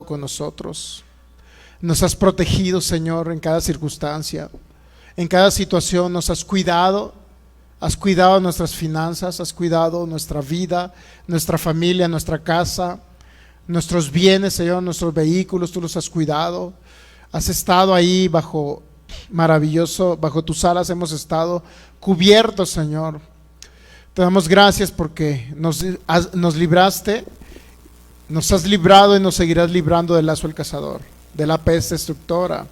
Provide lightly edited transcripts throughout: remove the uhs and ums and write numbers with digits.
con nosotros. Nos has protegido, Señor, en cada circunstancia, en cada situación. Nos has cuidado nuestras finanzas, has cuidado nuestra vida, nuestra familia, nuestra casa, nuestros bienes, Señor, nuestros vehículos. Tú los has cuidado. Has estado ahí bajo tus alas hemos estado cubiertos, Señor. Te damos gracias porque nos libraste, nos has librado y nos seguirás librando del lazo del cazador, de la peste destructora.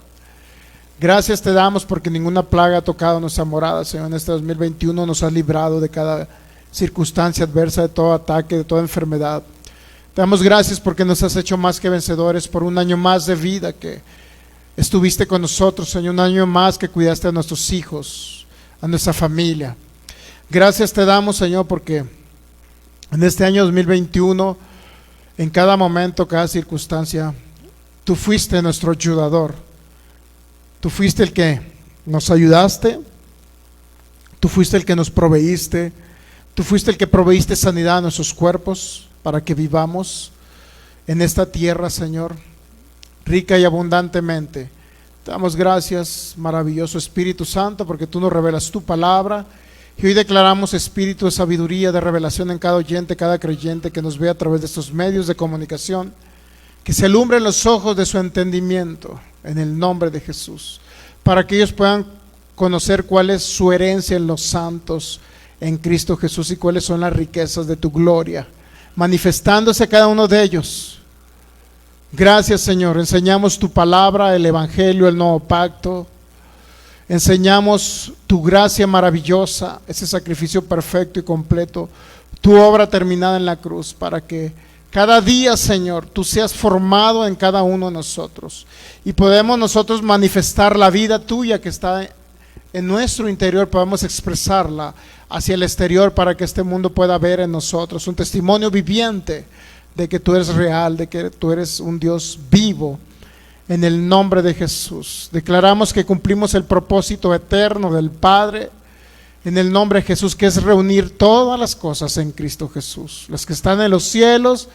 Gracias te damos porque ninguna plaga ha tocado nuestra morada, Señor. En este 2021 nos has librado de cada circunstancia adversa, de todo ataque, de toda enfermedad. Te damos gracias porque nos has hecho más que vencedores, por un año más de vida que estuviste con nosotros, Señor, un año más que cuidaste a nuestros hijos, a nuestra familia. Gracias te damos, Señor, porque en este año 2021, en cada momento, cada circunstancia, tú fuiste nuestro ayudador. Tú fuiste el que nos ayudaste, tú fuiste el que nos proveíste, tú fuiste el que proveíste sanidad a nuestros cuerpos para que vivamos en esta tierra, Señor, rica y abundantemente. Te damos gracias, maravilloso Espíritu Santo, porque tú nos revelas tu palabra. Y hoy declaramos espíritu de sabiduría, de revelación en cada oyente, cada creyente que nos ve a través de estos medios de comunicación, que se alumbren los ojos de su entendimiento en el nombre de Jesús, para que ellos puedan conocer cuál es su herencia en los santos en Cristo Jesús y cuáles son las riquezas de tu gloria, manifestándose a cada uno de ellos. Gracias, Señor. Enseñamos tu palabra, el evangelio, el nuevo pacto. Enseñamos tu gracia maravillosa, ese sacrificio perfecto y completo, tu obra terminada en la cruz, para que cada día, Señor, tú seas formado en cada uno de nosotros y podemos nosotros manifestar la vida tuya que está en nuestro interior, podemos expresarla hacia el exterior para que este mundo pueda ver en nosotros un testimonio viviente de que tú eres real, de que tú eres un Dios vivo. En el nombre de Jesús declaramos que cumplimos el propósito eterno del Padre en el nombre de Jesús, que es reunir todas las cosas en Cristo Jesús. Las que están en los cielos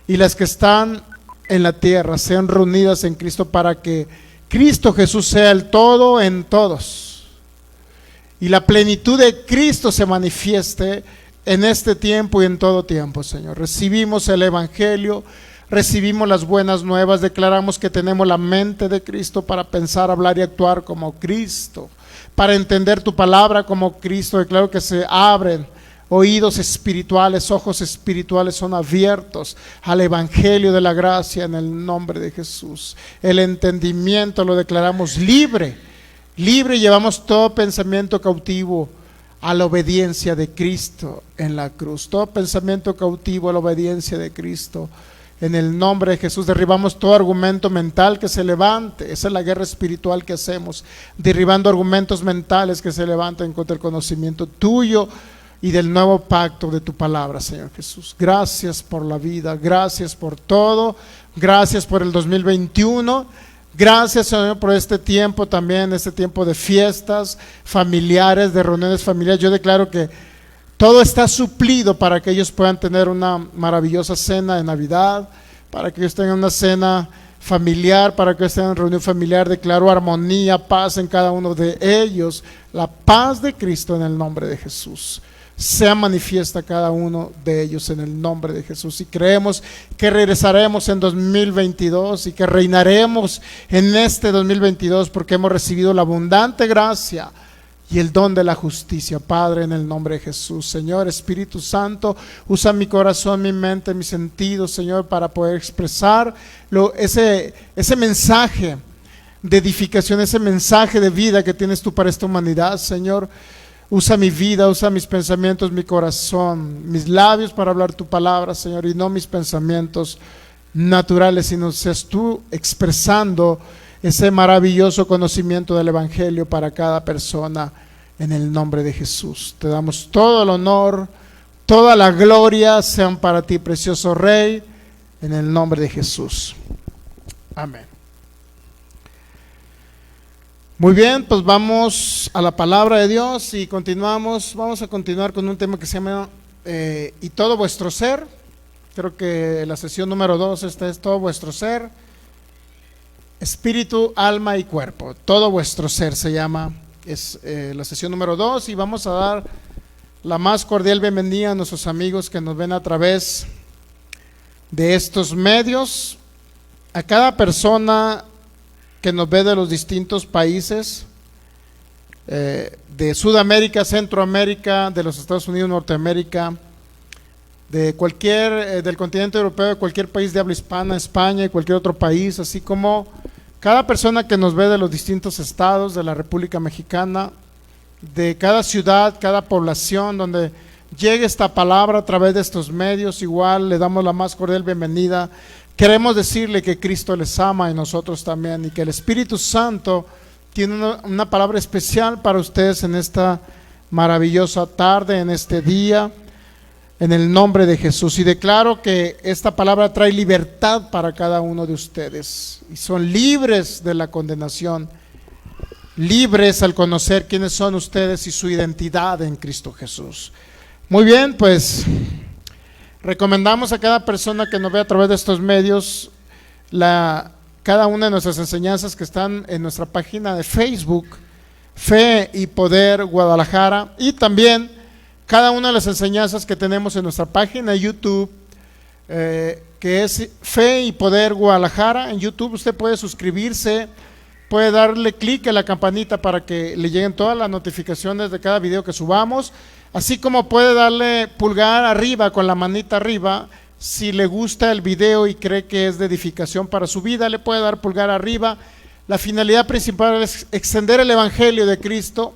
y las que están en la tierra sean reunidas en Cristo, para que Cristo Jesús sea el todo en todos y la plenitud de Cristo se manifieste en este tiempo y en todo tiempo, Señor. Recibimos el evangelio, recibimos las buenas nuevas, declaramos que tenemos la mente de Cristo para pensar, hablar y actuar como Cristo, para entender tu palabra como Cristo. Declaro que se abren oídos espirituales, ojos espirituales son abiertos al evangelio de la gracia en el nombre de Jesús. El entendimiento lo declaramos libre, libre, y llevamos todo pensamiento cautivo a la obediencia de Cristo en la cruz. Todo pensamiento cautivo a la obediencia de Cristo. En el nombre de Jesús derribamos todo argumento mental que se levante. Esa es la guerra espiritual que hacemos, derribando argumentos mentales que se levanten contra el conocimiento tuyo y del nuevo pacto de tu palabra, Señor Jesús. Gracias por la vida, gracias por todo, gracias por el 2021. Gracias, Señor, por este tiempo también, este tiempo de fiestas familiares, de reuniones familiares. Yo declaro que todo está suplido para que ellos puedan tener una maravillosa cena de Navidad, para que ellos tengan una cena familiar, para que ellos tengan una reunión familiar. Declaro armonía, paz en cada uno de ellos. La paz de Cristo en el nombre de Jesús sea manifiesta a cada uno de ellos en el nombre de Jesús. Y creemos que regresaremos en 2022 y que reinaremos en este 2022 porque hemos recibido la abundante gracia y el don de la justicia. Padre, en el nombre de Jesús. Señor Espíritu Santo, usa mi corazón, mi mente, mis sentidos, Señor, para poder expresar ese mensaje de edificación, ese mensaje de vida que tienes tú para esta humanidad, Señor. Usa mi vida, usa mis pensamientos, mi corazón, mis labios para hablar tu palabra, Señor, y no mis pensamientos naturales, sino seas tú expresando ese maravilloso conocimiento del evangelio para cada persona en el nombre de Jesús. Te damos todo el honor, toda la gloria sean para ti, precioso Rey, en el nombre de Jesús. Amén. Muy bien, pues vamos a la palabra de Dios y continuamos. Vamos a continuar con un tema que se llama y todo vuestro ser. Creo que la sesión número 2, esta es todo vuestro ser, espíritu, alma y cuerpo. Todo vuestro ser se llama, es la sesión número 2, y vamos a dar la más cordial bienvenida a nuestros amigos que nos ven a través de estos medios, a cada persona que nos ve de los distintos países, de Sudamérica, Centroamérica, de los Estados Unidos, Norteamérica, de cualquier, del continente europeo, de cualquier país de habla hispana, España y cualquier otro país, así como cada persona que nos ve de los distintos estados de la República Mexicana, de cada ciudad, cada población donde llegue esta palabra a través de estos medios. Igual le damos la más cordial bienvenida. Queremos decirle que Cristo les ama y nosotros también, y que el Espíritu Santo tiene una palabra especial para ustedes en esta maravillosa tarde, en este día, en el nombre de Jesús. Y declaro que esta palabra trae libertad para cada uno de ustedes, y son libres de la condenación, libres al conocer quiénes son ustedes y su identidad en Cristo Jesús. Muy bien, pues recomendamos a cada persona que nos ve a través de estos medios cada una de nuestras enseñanzas que están en nuestra página de Facebook, Fe y Poder Guadalajara, y también cada una de las enseñanzas que tenemos en nuestra página de YouTube, que es Fe y Poder Guadalajara. En YouTube usted puede suscribirse, puede darle clic a la campanita para que le lleguen todas las notificaciones de cada video que subamos, así como puede darle pulgar arriba con la manita arriba. Si le gusta el video y cree que es de edificación para su vida, le puede dar pulgar arriba. La finalidad principal es extender el Evangelio de Cristo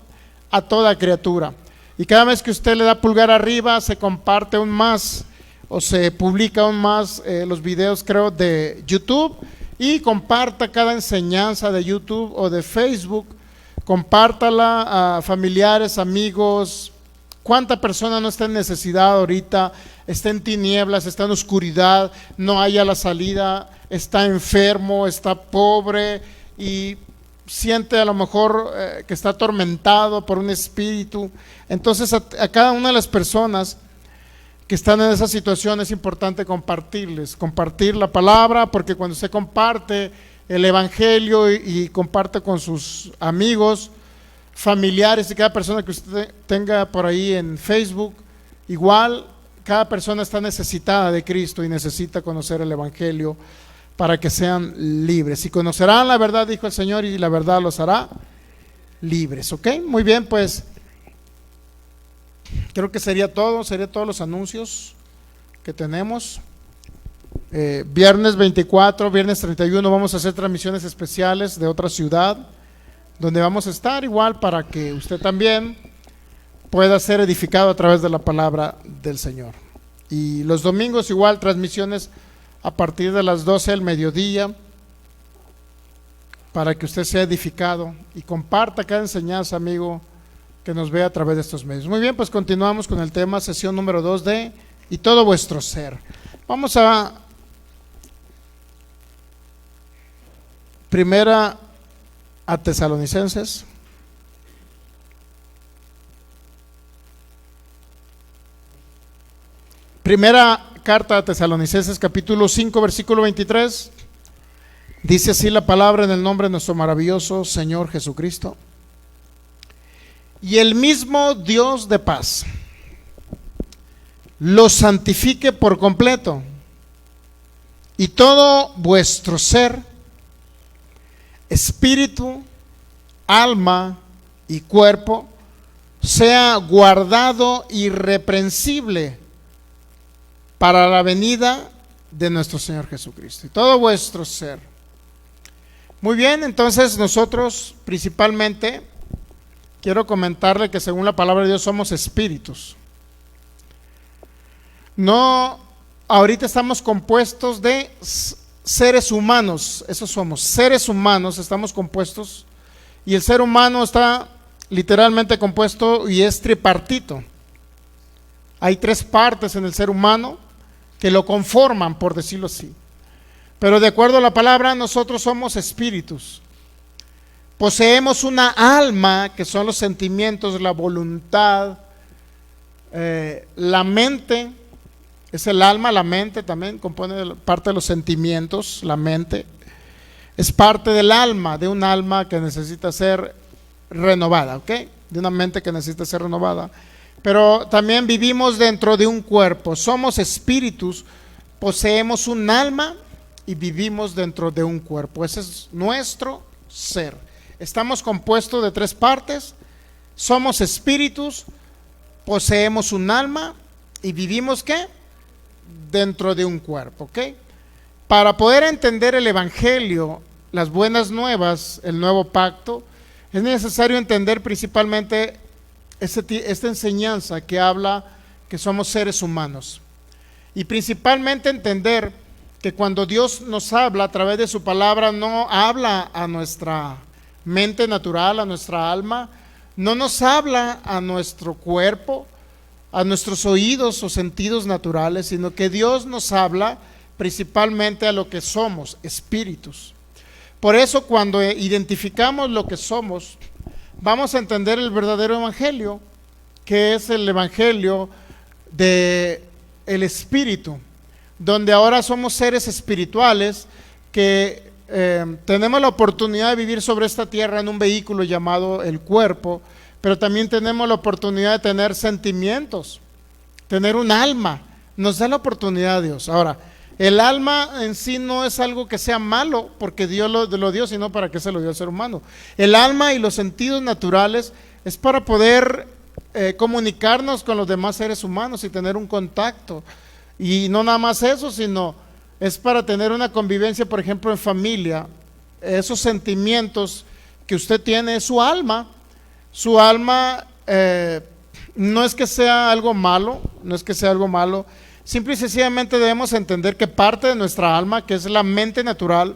a toda criatura. Y cada vez que usted le da pulgar arriba, se comparte aún más, o se publica aún más los videos, creo, de YouTube. Y comparta cada enseñanza de YouTube o de Facebook. Compártala a familiares, amigos. ¿Cuánta persona no está en necesidad ahorita? Está en tinieblas, está en oscuridad, no haya la salida, está enfermo, está pobre y siente a lo mejor que está atormentado por un espíritu. Entonces a cada una de las personas que están en esa situación es importante compartir la palabra, porque cuando usted comparte el Evangelio y comparte con sus amigos, familiares y cada persona que usted tenga por ahí en Facebook, igual cada persona está necesitada de Cristo y necesita conocer el Evangelio para que sean libres. Y conocerán la verdad, dijo el Señor, y la verdad los hará libres. ¿Ok? Muy bien, pues creo que sería todos los anuncios que tenemos. Viernes 24, viernes 31 vamos a hacer transmisiones especiales de otra ciudad, donde vamos a estar igual para que usted también pueda ser edificado a través de la palabra del Señor. Y los domingos igual transmisiones a partir de las 12 del mediodía, para que usted sea edificado y comparta cada enseñanza, amigo, que nos vea a través de estos medios. Muy bien, pues continuamos con el tema, sesión número 2 de Y todo vuestro ser. Vamos a Primera a Tesalonicenses. Primera carta a Tesalonicenses, capítulo 5, versículo 23. Dice así la palabra: en el nombre de nuestro maravilloso Señor Jesucristo. Y el mismo Dios de paz los santifique por completo, y todo vuestro ser, espíritu, alma y cuerpo sea guardado irreprensible para la venida de nuestro Señor Jesucristo. Y todo vuestro ser. Muy bien, entonces nosotros principalmente quiero comentarle que según la palabra de Dios somos espíritus. No, ahorita estamos compuestos de seres humanos, esos somos, seres humanos, estamos compuestos, y el ser humano está literalmente compuesto y es tripartito. Hay 3 partes en el ser humano que lo conforman, por decirlo así. Pero de acuerdo a la palabra, nosotros somos espíritus. Poseemos una alma, que son los sentimientos, la voluntad, la mente Es el alma, la mente también compone parte de los sentimientos, la mente. Es parte del alma, de un alma que necesita ser renovada, ¿ok? De una mente que necesita ser renovada. Pero también vivimos dentro de un cuerpo. Somos espíritus, poseemos un alma y vivimos dentro de un cuerpo. Ese es nuestro ser. Estamos compuestos de 3 partes. Somos espíritus, poseemos un alma y vivimos ¿qué? Dentro de un cuerpo, ¿ok? Para poder entender el evangelio, las buenas nuevas, el nuevo pacto, es necesario entender principalmente esta enseñanza que habla que somos seres humanos. Y principalmente entender que cuando Dios nos habla a través de su palabra, no habla a nuestra mente natural, a nuestra alma, no nos habla a nuestro cuerpo, a nuestros oídos o sentidos naturales, sino que Dios nos habla principalmente a lo que somos, espíritus. Por eso cuando identificamos lo que somos, vamos a entender el verdadero evangelio, que es el evangelio del espíritu, donde ahora somos seres espirituales que tenemos la oportunidad de vivir sobre esta tierra en un vehículo llamado el cuerpo, pero también tenemos la oportunidad de tener sentimientos, tener un alma. Nos da la oportunidad Dios. Ahora, el alma en sí no es algo que sea malo, porque Dios lo dio, sino para qué se lo dio al ser humano. El alma y los sentidos naturales es para poder comunicarnos con los demás seres humanos y tener un contacto. Y no nada más eso, sino es para tener una convivencia, por ejemplo, en familia. Esos sentimientos que usted tiene es su alma. Su alma no es que sea algo malo, no es que sea algo malo. Simple y sencillamente debemos entender que parte de nuestra alma, que es la mente natural,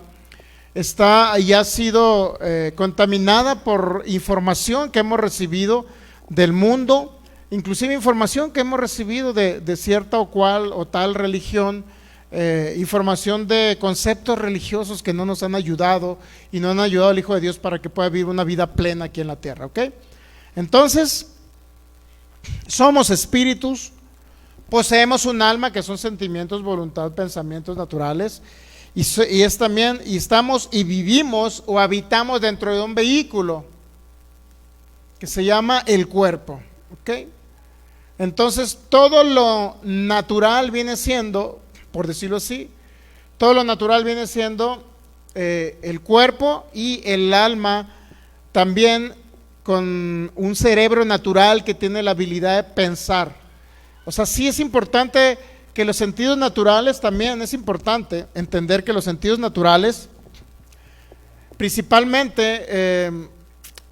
está y ha sido contaminada por información que hemos recibido del mundo, inclusive información que hemos recibido de cierta o cual o tal religión, información de conceptos religiosos que no nos han ayudado y no han ayudado al Hijo de Dios para que pueda vivir una vida plena aquí en la tierra, ¿ok? Entonces, somos espíritus, poseemos un alma que son sentimientos, voluntad, pensamientos naturales, y es también, y estamos y vivimos o habitamos dentro de un vehículo que se llama el cuerpo, ¿ok? Entonces todo lo natural viene siendo, por decirlo así, todo lo natural viene siendo el cuerpo, y el alma también con un cerebro natural que tiene la habilidad de pensar. O sea, sí es importante que los sentidos naturales, también es importante entender que los sentidos naturales principalmente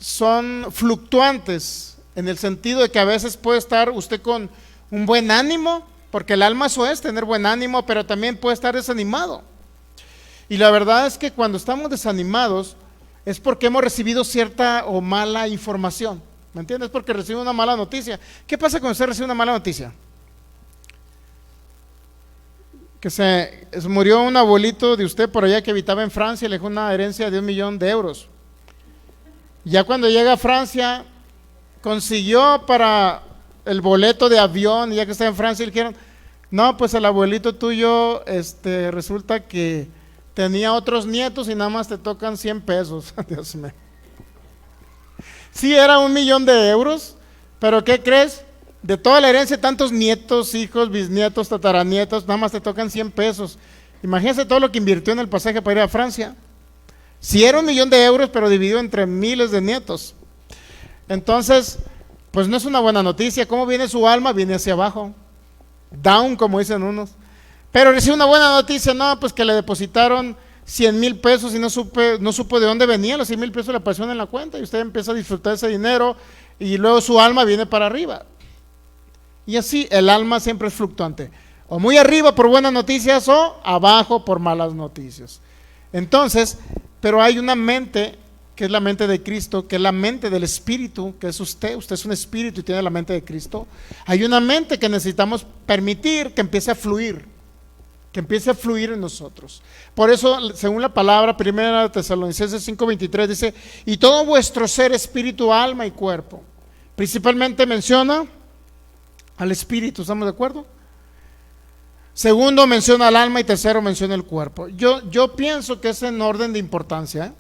son fluctuantes, en el sentido de que a veces puede estar usted con un buen ánimo, porque el alma eso es, tener buen ánimo, pero también puede estar desanimado. Y la verdad es que cuando estamos desanimados es porque hemos recibido cierta o mala información, ¿me entiendes? Porque recibe una mala noticia. ¿Qué pasa cuando usted recibe una mala noticia? Que se murió un abuelito de usted por allá que habitaba en Francia, le dejó una herencia de 1 millón de euros. Ya cuando llega a Francia, consiguió para el boleto de avión, y ya que está en Francia, le dijeron, no, pues el abuelito tuyo resulta que tenía otros nietos y nada más te tocan 100 pesos. Dios mío. Sí, era 1 millón de euros, pero ¿qué crees? De toda la herencia, tantos nietos, hijos, bisnietos, tataranietos, nada más te tocan 100 pesos. Imagínense todo lo que invirtió en el pasaje para ir a Francia. Sí era 1 millón de euros, pero dividido entre miles de nietos. Entonces, pues no es una buena noticia. ¿Cómo viene su alma? Viene hacia abajo. Down, como dicen unos. Pero recibe una buena noticia, no, pues que le depositaron 100,000 pesos y no supo de dónde venían los 100,000 pesos, le aparecieron en la cuenta y usted empieza a disfrutar ese dinero y luego su alma viene para arriba. Y así el alma siempre es fluctuante, o muy arriba por buenas noticias o abajo por malas noticias. Entonces, pero hay una mente que es la mente de Cristo, que es la mente del Espíritu, que es usted es un espíritu y tiene la mente de Cristo. Hay una mente que necesitamos permitir que empiece a fluir en nosotros. Por eso, según la palabra, 1 Tesalonicenses 5:23 dice, y todo vuestro ser, espíritu, alma y cuerpo. Principalmente menciona al espíritu, ¿estamos de acuerdo? Segundo, menciona al alma y tercero, menciona el cuerpo. Yo pienso que es en orden de importancia, ¿eh?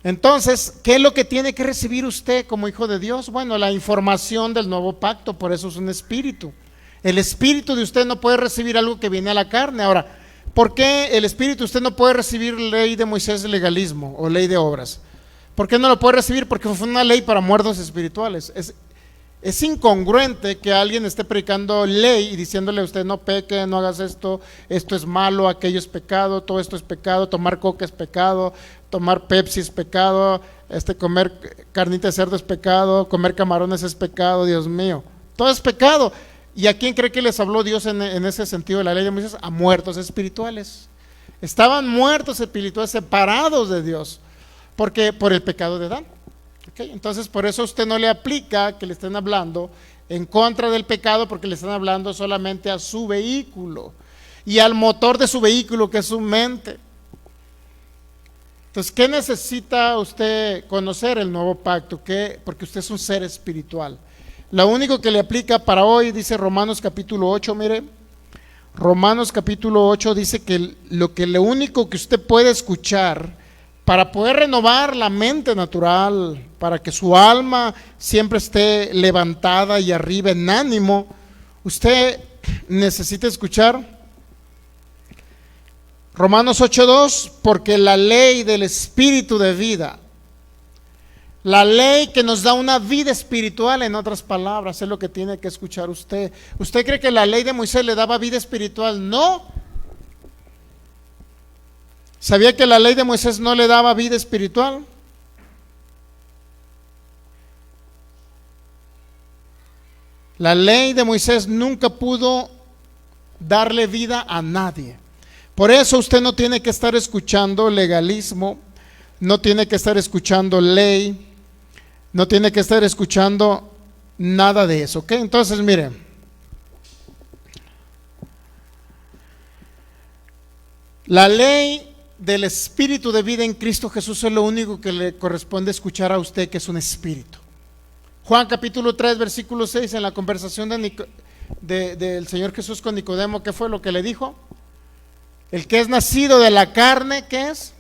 Entonces, ¿qué es lo que tiene que recibir usted como hijo de Dios? Bueno, la información del nuevo pacto, por eso es un espíritu. El espíritu de usted no puede recibir algo que viene a la carne. Ahora, ¿por qué el espíritu usted no puede recibir ley de Moisés, legalismo o ley de obras? ¿Por qué no lo puede recibir? Porque fue una ley para muertos espirituales. Es incongruente que alguien esté predicando ley y diciéndole a usted no peque, no hagas esto, esto es malo, aquello es pecado, todo esto es pecado, tomar coca es pecado, tomar Pepsi es pecado, comer carnita de cerdo es pecado, comer camarones es pecado, Dios mío, todo es pecado. ¿Y a quién cree que les habló Dios en ese sentido de la ley de Moisés? A muertos espirituales. Estaban muertos espirituales, separados de Dios, porque por el pecado de Adán. Okay, entonces por eso a usted no le aplica que le estén hablando en contra del pecado, porque le están hablando solamente a su vehículo y al motor de su vehículo, que es su mente. Entonces, ¿qué necesita usted conocer? El nuevo pacto, porque usted es un ser espiritual. Lo único que le aplica para hoy, dice Romanos capítulo 8, mire, Romanos capítulo 8 dice que lo único que usted puede escuchar para poder renovar la mente natural, para que su alma siempre esté levantada y arriba en ánimo, usted necesita escuchar Romanos 8:2, porque la ley del espíritu de vida, la ley que nos da una vida espiritual, en otras palabras, es lo que tiene que escuchar usted. ¿Usted cree que la ley de Moisés le daba vida espiritual? No. ¿Sabía que la ley de Moisés no le daba vida espiritual? La ley de Moisés nunca pudo darle vida a nadie. Por eso usted no tiene que estar escuchando legalismo, no tiene que estar escuchando ley, no tiene que estar escuchando nada de eso, ¿ok? Entonces, miren, la ley del espíritu de vida en Cristo Jesús es lo único que le corresponde escuchar a usted, que es un espíritu. Juan capítulo 3 versículo 6, en la conversación del Señor Jesús con Nicodemo, ¿qué fue lo que le dijo? El que es nacido de la carne, ¿qué es?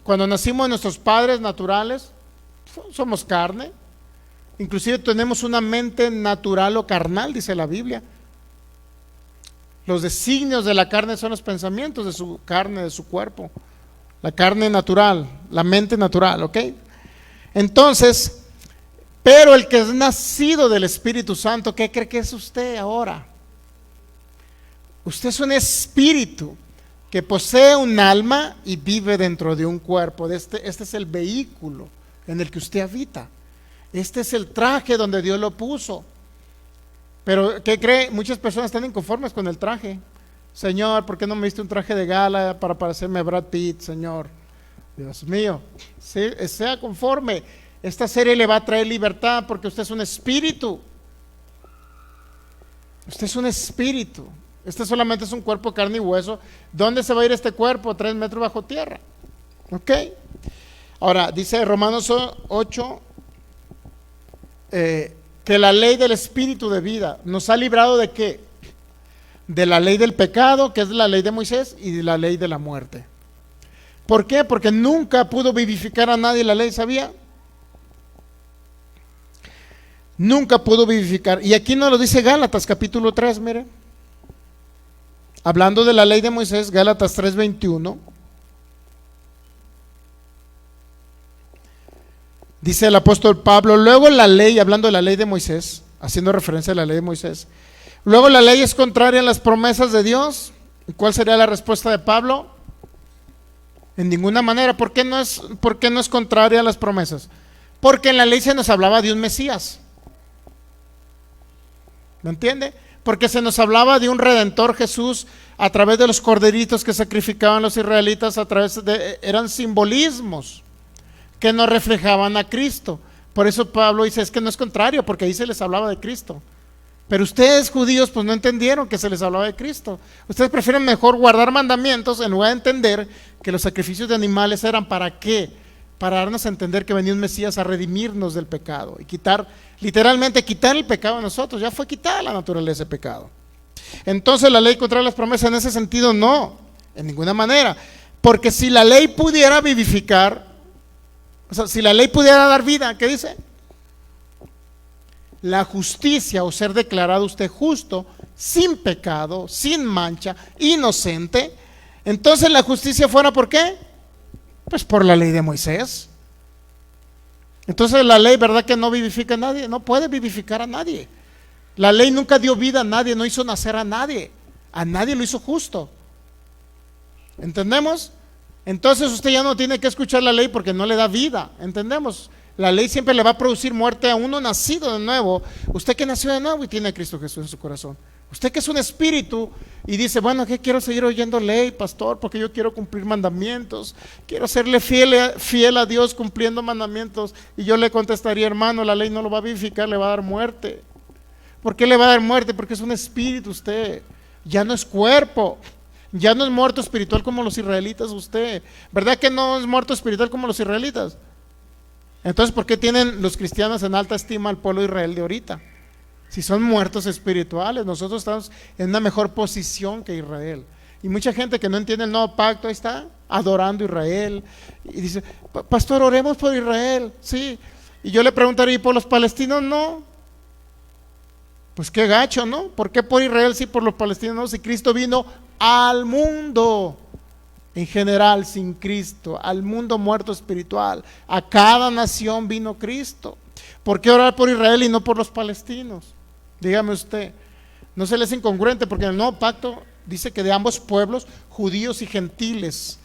Cuando nacimos de nuestros padres naturales, somos carne. Inclusive tenemos una mente natural o carnal, dice la Biblia. Los designios de la carne son los pensamientos de su carne, de su cuerpo. La carne natural, la mente natural, ¿ok? Entonces, pero el que es nacido del Espíritu Santo, ¿qué cree que es usted ahora? Usted es un espíritu que posee un alma y vive dentro de un cuerpo. Este es el vehículo en el que usted habita. Este es el traje donde Dios lo puso. Pero, ¿qué cree? Muchas personas están inconformes con el traje. Señor, ¿por qué no me diste un traje de gala para parecerme a Brad Pitt, Señor? Dios mío, sea conforme. Esta serie le va a traer libertad porque usted es un espíritu. Usted es un espíritu. Este solamente es un cuerpo, carne y hueso. ¿Dónde se va a ir este cuerpo? 3 metros bajo tierra. ¿Ok? Ahora, dice Romanos 8, que la ley del espíritu de vida nos ha librado ¿de qué? De la ley del pecado, que es la ley de Moisés, y de la ley de la muerte. ¿Por qué? Porque nunca pudo vivificar a nadie la ley, ¿sabía? Nunca pudo vivificar. Y aquí nos lo dice Gálatas capítulo 3, mire. Hablando de la ley de Moisés, Gálatas 3:21. Dice el apóstol Pablo, luego la ley, hablando de la ley de Moisés, haciendo referencia a la ley de Moisés, luego la ley es contraria a las promesas de Dios. ¿Y cuál sería la respuesta de Pablo? En ninguna manera. ¿Por qué no es contraria a las promesas? Porque en la ley se nos hablaba de un Mesías. ¿Me entiende? Porque se nos hablaba de un Redentor, Jesús, a través de los corderitos que sacrificaban los israelitas, eran simbolismos que no reflejaban a Cristo. Por eso Pablo dice, es que no es contrario, porque ahí se les hablaba de Cristo. Pero ustedes, judíos, pues no entendieron que se les hablaba de Cristo. Ustedes prefieren mejor guardar mandamientos en lugar de entender que los sacrificios de animales eran ¿para qué? Para darnos a entender que venía un Mesías a redimirnos del pecado y literalmente quitar el pecado de nosotros. Ya fue quitada la naturaleza de pecado. Entonces la ley contrae las promesas en ese sentido, no, en ninguna manera. Porque si la ley pudiera vivificar, o sea, si la ley pudiera dar vida, ¿qué dice? La justicia o ser declarado usted justo, sin pecado, sin mancha, inocente. Entonces la justicia fuera ¿por qué? Pues por la ley de Moisés. Entonces la ley, ¿verdad que no vivifica a nadie? No puede vivificar a nadie. La ley nunca dio vida a nadie, no hizo nacer a nadie lo hizo justo. ¿Entendemos? Entonces usted ya no tiene que escuchar la ley porque no le da vida. ¿Entendemos? La ley siempre le va a producir muerte a uno nacido de nuevo. Usted que nació de nuevo y tiene a Cristo Jesús en su corazón. Usted que es un espíritu y dice, bueno, ¿qué quiero seguir oyendo ley, pastor? Porque yo quiero cumplir mandamientos. Quiero serle fiel a Dios cumpliendo mandamientos. Y yo le contestaría, hermano, la ley no lo va a vivificar, le va a dar muerte. ¿Por qué le va a dar muerte? Porque es un espíritu usted. Ya no es cuerpo. Ya no es muerto espiritual como los israelitas usted. ¿Verdad que no es muerto espiritual como los israelitas? Entonces, ¿por qué tienen los cristianos en alta estima al pueblo de Israel de ahorita? Si son muertos espirituales, nosotros estamos en una mejor posición que Israel. Y mucha gente que no entiende el nuevo pacto, ahí está, adorando a Israel. Y dice, pastor, oremos por Israel. Sí. Y yo le preguntaría, ¿y por los palestinos no? Pues qué gacho, ¿no? ¿Por qué por Israel sí, por los palestinos no? Si Cristo vino al mundo en general sin Cristo, al mundo muerto espiritual, a cada nación vino Cristo. ¿Por qué orar por Israel y no por los palestinos? Dígame usted, ¿no se les es incongruente? Porque en el nuevo pacto dice que de ambos pueblos, judíos y gentiles,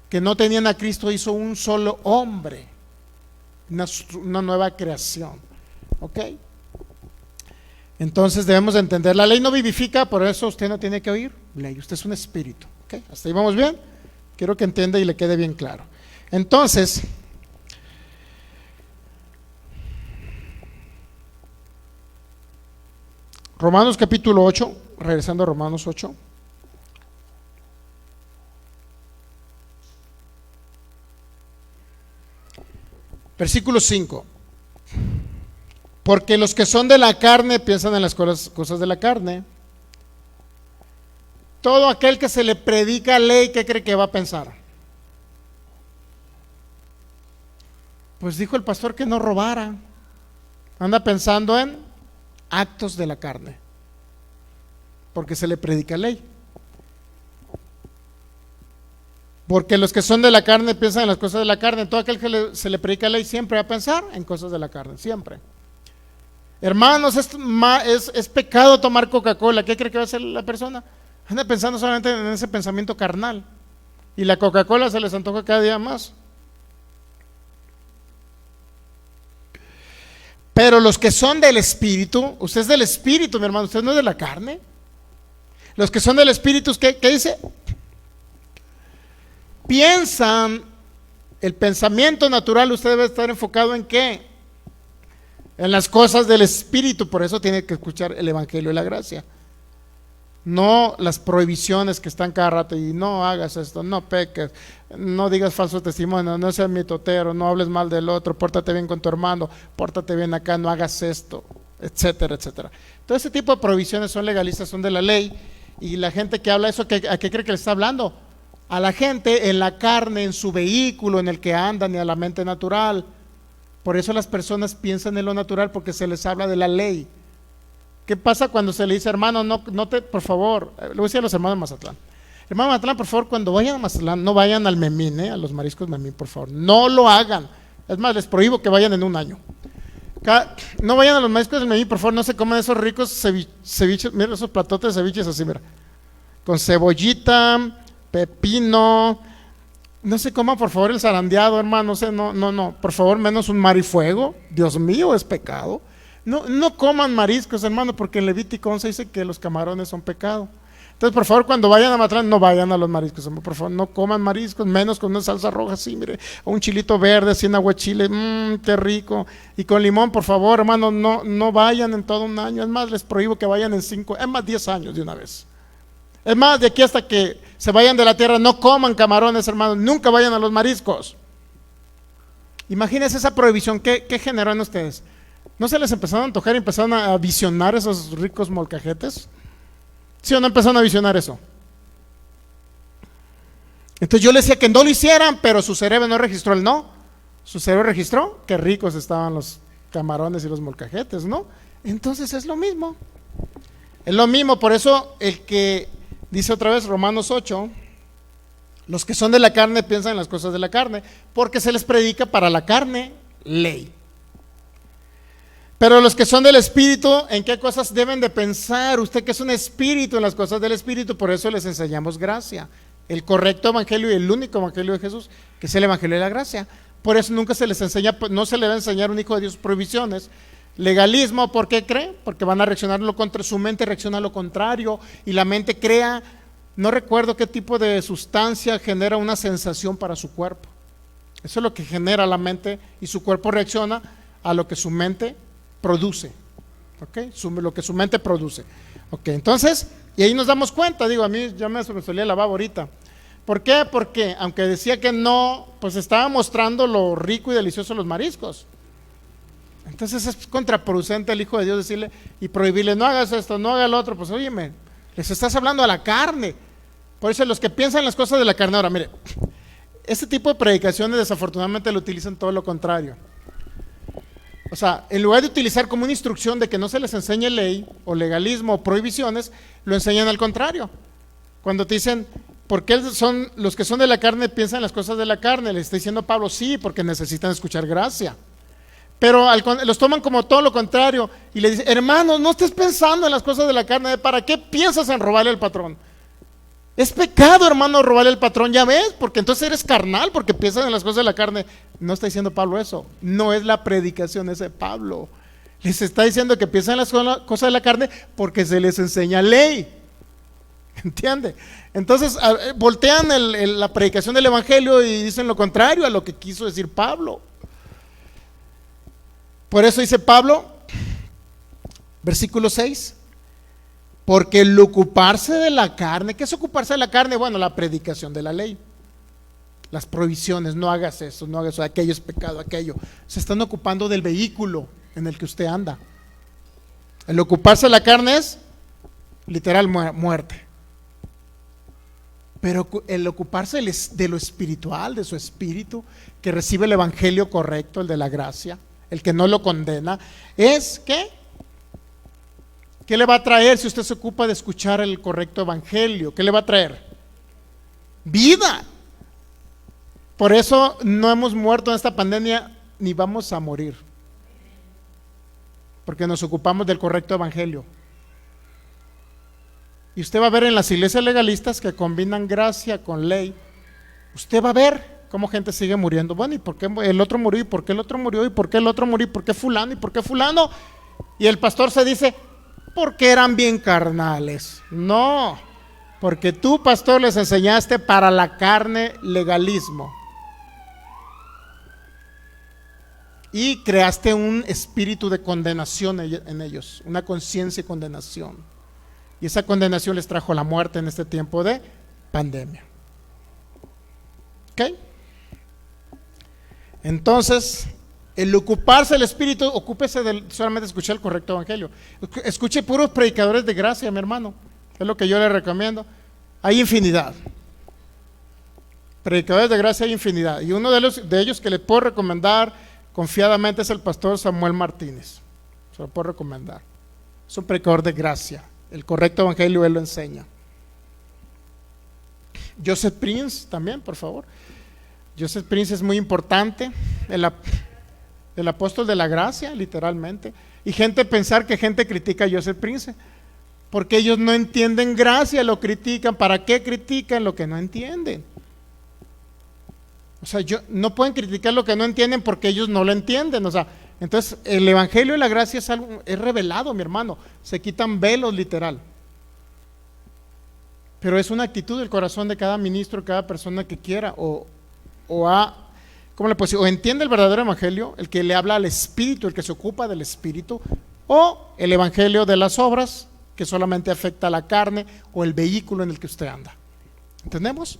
que no tenían a Cristo, hizo un solo hombre, una nueva creación. ¿Ok? Entonces debemos de entender, la ley no vivifica, por eso usted no tiene que oír ley, usted es un espíritu. ¿Ok? ¿Hasta ahí vamos bien? Quiero que entienda y le quede bien claro. Entonces, Romanos capítulo 8, regresando a Romanos 8. Versículo 5. Porque los que son de la carne piensan en las cosas de la carne. Todo aquel que se le predica ley, ¿qué cree que va a pensar? Pues dijo el pastor que no robara. Anda pensando en actos de la carne, porque se le predica ley. Porque los que son de la carne piensan en las cosas de la carne. Todo aquel que se le predica ley siempre va a pensar en cosas de la carne, siempre. Hermanos, es pecado tomar Coca-Cola. ¿Qué cree que va a hacer la persona? Anda pensando solamente en ese pensamiento carnal. Y la Coca-Cola se les antoja cada día más. Pero los que son del Espíritu, usted es del Espíritu, mi hermano, usted no es de la carne. Los que son del Espíritu, ¿qué dice? Piensan, el pensamiento natural, usted debe estar enfocado en ¿qué? En las cosas del Espíritu, por eso tiene que escuchar el Evangelio de la gracia. No las prohibiciones que están cada rato y no hagas esto, no peques, no digas falso testimonio, no seas mitotero, no hables mal del otro, pórtate bien con tu hermano, pórtate bien acá, no hagas esto, etcétera, etcétera. Todo ese tipo de prohibiciones son legalistas, son de la ley. Y la gente que habla eso, ¿a qué cree que le está hablando? A la gente en la carne, en su vehículo en el que andan y a la mente natural. Por eso las personas piensan en lo natural, porque se les habla de la ley. ¿Qué pasa cuando se le dice, hermano, por favor, le voy a decir a los hermanos de Mazatlán, hermano Mazatlán, por favor, cuando vayan a Mazatlán, no vayan al Memín, a los mariscos Memín, por favor, no lo hagan. Es más, les prohíbo que vayan en un año. No vayan a los mariscos del Memín, por favor, no se coman esos ricos ceviches, mira esos platotes de ceviches así, mira, con cebollita, pepino, no se coman por favor el zarandeado, hermano, no, por favor, menos un mar y fuego, Dios mío, es pecado. No coman mariscos, hermano, porque en Levítico 11 dice que los camarones son pecado. Entonces, por favor, cuando vayan a Mazatlán, no vayan a los mariscos, hermano, por favor, no coman mariscos, menos con una salsa roja así, mire, o un chilito verde, así en aguachile, qué rico, y con limón, por favor, hermano, no vayan en todo un año. Es más, les prohíbo que vayan en 10 años de una vez. Es más, de aquí hasta que se vayan de la tierra, no coman camarones, hermano, nunca vayan a los mariscos. Imagínense esa prohibición, ¿qué generó en ustedes? ¿No se les empezaron a antojar y empezaron a visionar esos ricos molcajetes? ¿Sí o no empezaron a visionar eso? Entonces yo le decía que no lo hicieran, pero su cerebro no registró el no. Su cerebro registró qué ricos estaban los camarones y los molcajetes, ¿no? Entonces es lo mismo. Es lo mismo, por eso el que dice otra vez Romanos 8, los que son de la carne piensan en las cosas de la carne, porque se les predica para la carne ley. Pero los que son del Espíritu, ¿en qué cosas deben de pensar? Usted que es un espíritu, en las cosas del Espíritu, por eso les enseñamos gracia. El correcto evangelio y el único evangelio de Jesús, que es el evangelio de la gracia. Por eso nunca se les enseña, no se le va a enseñar a un hijo de Dios prohibiciones. Legalismo, ¿por qué cree? Porque van a reaccionar lo contra, su mente reacciona a lo contrario y la mente crea, no recuerdo qué tipo de sustancia genera una sensación para su cuerpo. Eso es lo que genera la mente y su cuerpo reacciona a lo que su mente produce. ¿Ok? Lo que su mente produce. Ok, entonces, y ahí nos damos cuenta, digo, a mí ya me solía el lavabo ahorita. ¿Por qué? Porque aunque decía que no, pues estaba mostrando lo rico y delicioso de los mariscos. Entonces es contraproducente el Hijo de Dios decirle y prohibirle, no hagas esto, no hagas lo otro. Pues óyeme, les estás hablando a la carne. Por eso los que piensan las cosas de la carne, ahora mire, este tipo de predicaciones desafortunadamente lo utilizan todo lo contrario. O sea, en lugar de utilizar como una instrucción de que no se les enseñe ley o legalismo o prohibiciones, lo enseñan al contrario. Cuando te dicen, ¿por qué son los que son de la carne piensan en las cosas de la carne? Le está diciendo Pablo, sí, porque necesitan escuchar gracia. Pero los toman como todo lo contrario y le dicen, hermano, no estés pensando en las cosas de la carne, ¿para qué piensas en robarle al patrón? Es pecado, hermano, robarle al patrón, ya ves, porque entonces eres carnal, porque piensas en las cosas de la carne. No está diciendo Pablo eso, no es la predicación esa de Pablo. Les está diciendo que piensan en las cosas de la carne porque se les enseña ley. ¿Entiende? Entonces voltean la predicación del evangelio y dicen lo contrario a lo que quiso decir Pablo. Por eso dice Pablo, versículo 6, porque el ocuparse de la carne, ¿qué es ocuparse de la carne? Bueno, la predicación de la ley, las prohibiciones, no hagas eso, no hagas eso, aquello es pecado, aquello. Se están ocupando del vehículo en el que usted anda. El ocuparse de la carne es literal muerte. Pero el ocuparse de lo espiritual, de su espíritu, que recibe el evangelio correcto, el de la gracia, el que no lo condena, es ¿qué? ¿Qué le va a traer si usted se ocupa de escuchar el correcto evangelio? ¿Qué le va a traer? Vida. Por eso no hemos muerto en esta pandemia ni vamos a morir, porque nos ocupamos del correcto evangelio. Y usted va a ver en las iglesias legalistas que combinan gracia con ley, usted va a ver cómo gente sigue muriendo. Bueno, ¿y por qué el otro murió? ¿Y por qué el otro murió? ¿Y por qué el otro murió? ¿Y por qué fulano? ¿Y por qué fulano? Y el pastor se dice, porque eran bien carnales. No, porque tú, pastor, les enseñaste para la carne legalismo. Y creaste un espíritu de condenación en ellos, una conciencia de condenación. Y esa condenación les trajo la muerte en este tiempo de pandemia. ¿Ok? Entonces, el ocuparse del espíritu, ocúpese solamente de escuchar el correcto evangelio. Escuche puros predicadores de gracia, mi hermano. Es lo que yo le recomiendo. Hay infinidad. Predicadores de gracia hay infinidad. Y uno de ellos que le puedo recomendar confiadamente es el pastor Samuel Martínez. Se lo puedo recomendar. Es un predicador de gracia. El correcto evangelio él lo enseña. Joseph Prince también, por favor. Joseph Prince es muy importante, el apóstol de la gracia, literalmente. Y pensar que gente critica a Joseph Prince, porque ellos no entienden gracia, lo critican. ¿Para qué critican lo que no entienden? O sea, no pueden criticar lo que no entienden porque ellos no lo entienden. O sea, entonces el evangelio de la gracia es revelado, mi hermano. Se quitan velos, literal. Pero es una actitud del corazón de cada ministro, cada persona que quiera ¿cómo le puedo decir? O entiende el verdadero evangelio, el que le habla al espíritu, el que se ocupa del espíritu, o el evangelio de las obras, que solamente afecta a la carne o el vehículo en el que usted anda. ¿Entendemos?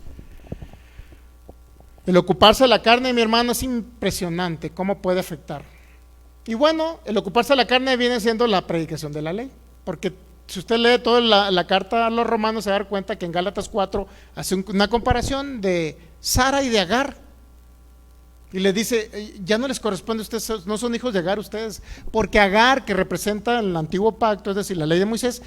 El ocuparse de la carne, mi hermano, es impresionante cómo puede afectar. Y bueno, el ocuparse de la carne viene siendo la predicación de la ley, porque si usted lee toda la carta a los romanos, se va a dar cuenta que en Gálatas 4 hace una comparación de Sara y de Agar. Y le dice, ya no les corresponde a ustedes, no son hijos de Agar ustedes, porque Agar, que representa el antiguo pacto, es decir, la ley de Moisés,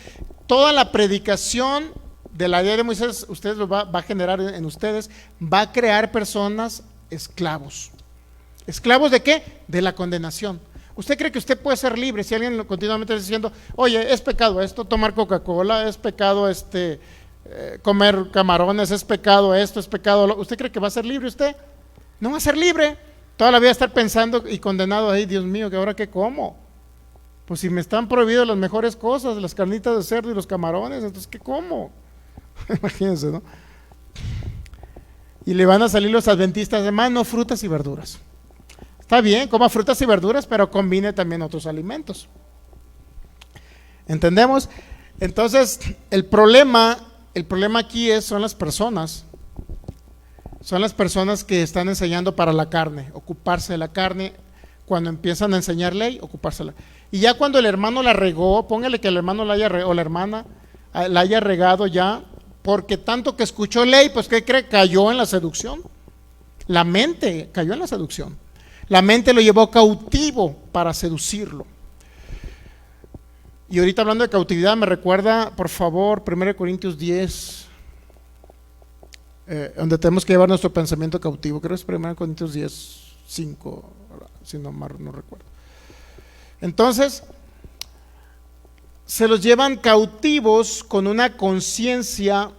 toda la predicación de la ley de Moisés, ustedes lo va a generar en ustedes, va a crear personas esclavos. ¿Esclavos de qué? De la condenación. ¿Usted cree que usted puede ser libre si alguien continuamente está diciendo, oye, es pecado esto, tomar Coca-Cola, es pecado comer camarones, es pecado esto, es pecado? ¿Usted cree que va a ser libre usted? No va a ser libre. Toda la vida estar pensando y condenado ahí, Dios mío, ¿que ahora qué como? Pues si me están prohibidas las mejores cosas, las carnitas de cerdo y los camarones, entonces ¿qué como? Imagínense, ¿no? Y le van a salir los adventistas, además, no frutas y verduras. Está bien, coma frutas y verduras, pero combine también otros alimentos. ¿Entendemos? Entonces, el problema aquí son las personas. Son las personas que están enseñando para la carne, ocuparse de la carne. Cuando empiezan a enseñar ley, ocupársela. Y ya cuando el hermano la regó, póngale que el hermano o la hermana la haya regado ya, porque tanto que escuchó ley, pues ¿qué cree? Cayó en la seducción. La mente cayó en la seducción. La mente lo llevó cautivo para seducirlo. Y ahorita hablando de cautividad, me recuerda, por favor, 1 Corintios 10, donde tenemos que llevar nuestro pensamiento cautivo. Creo que es 1 Corintios 10, 5, si no mal no recuerdo. Entonces, se los llevan cautivos con una conciencia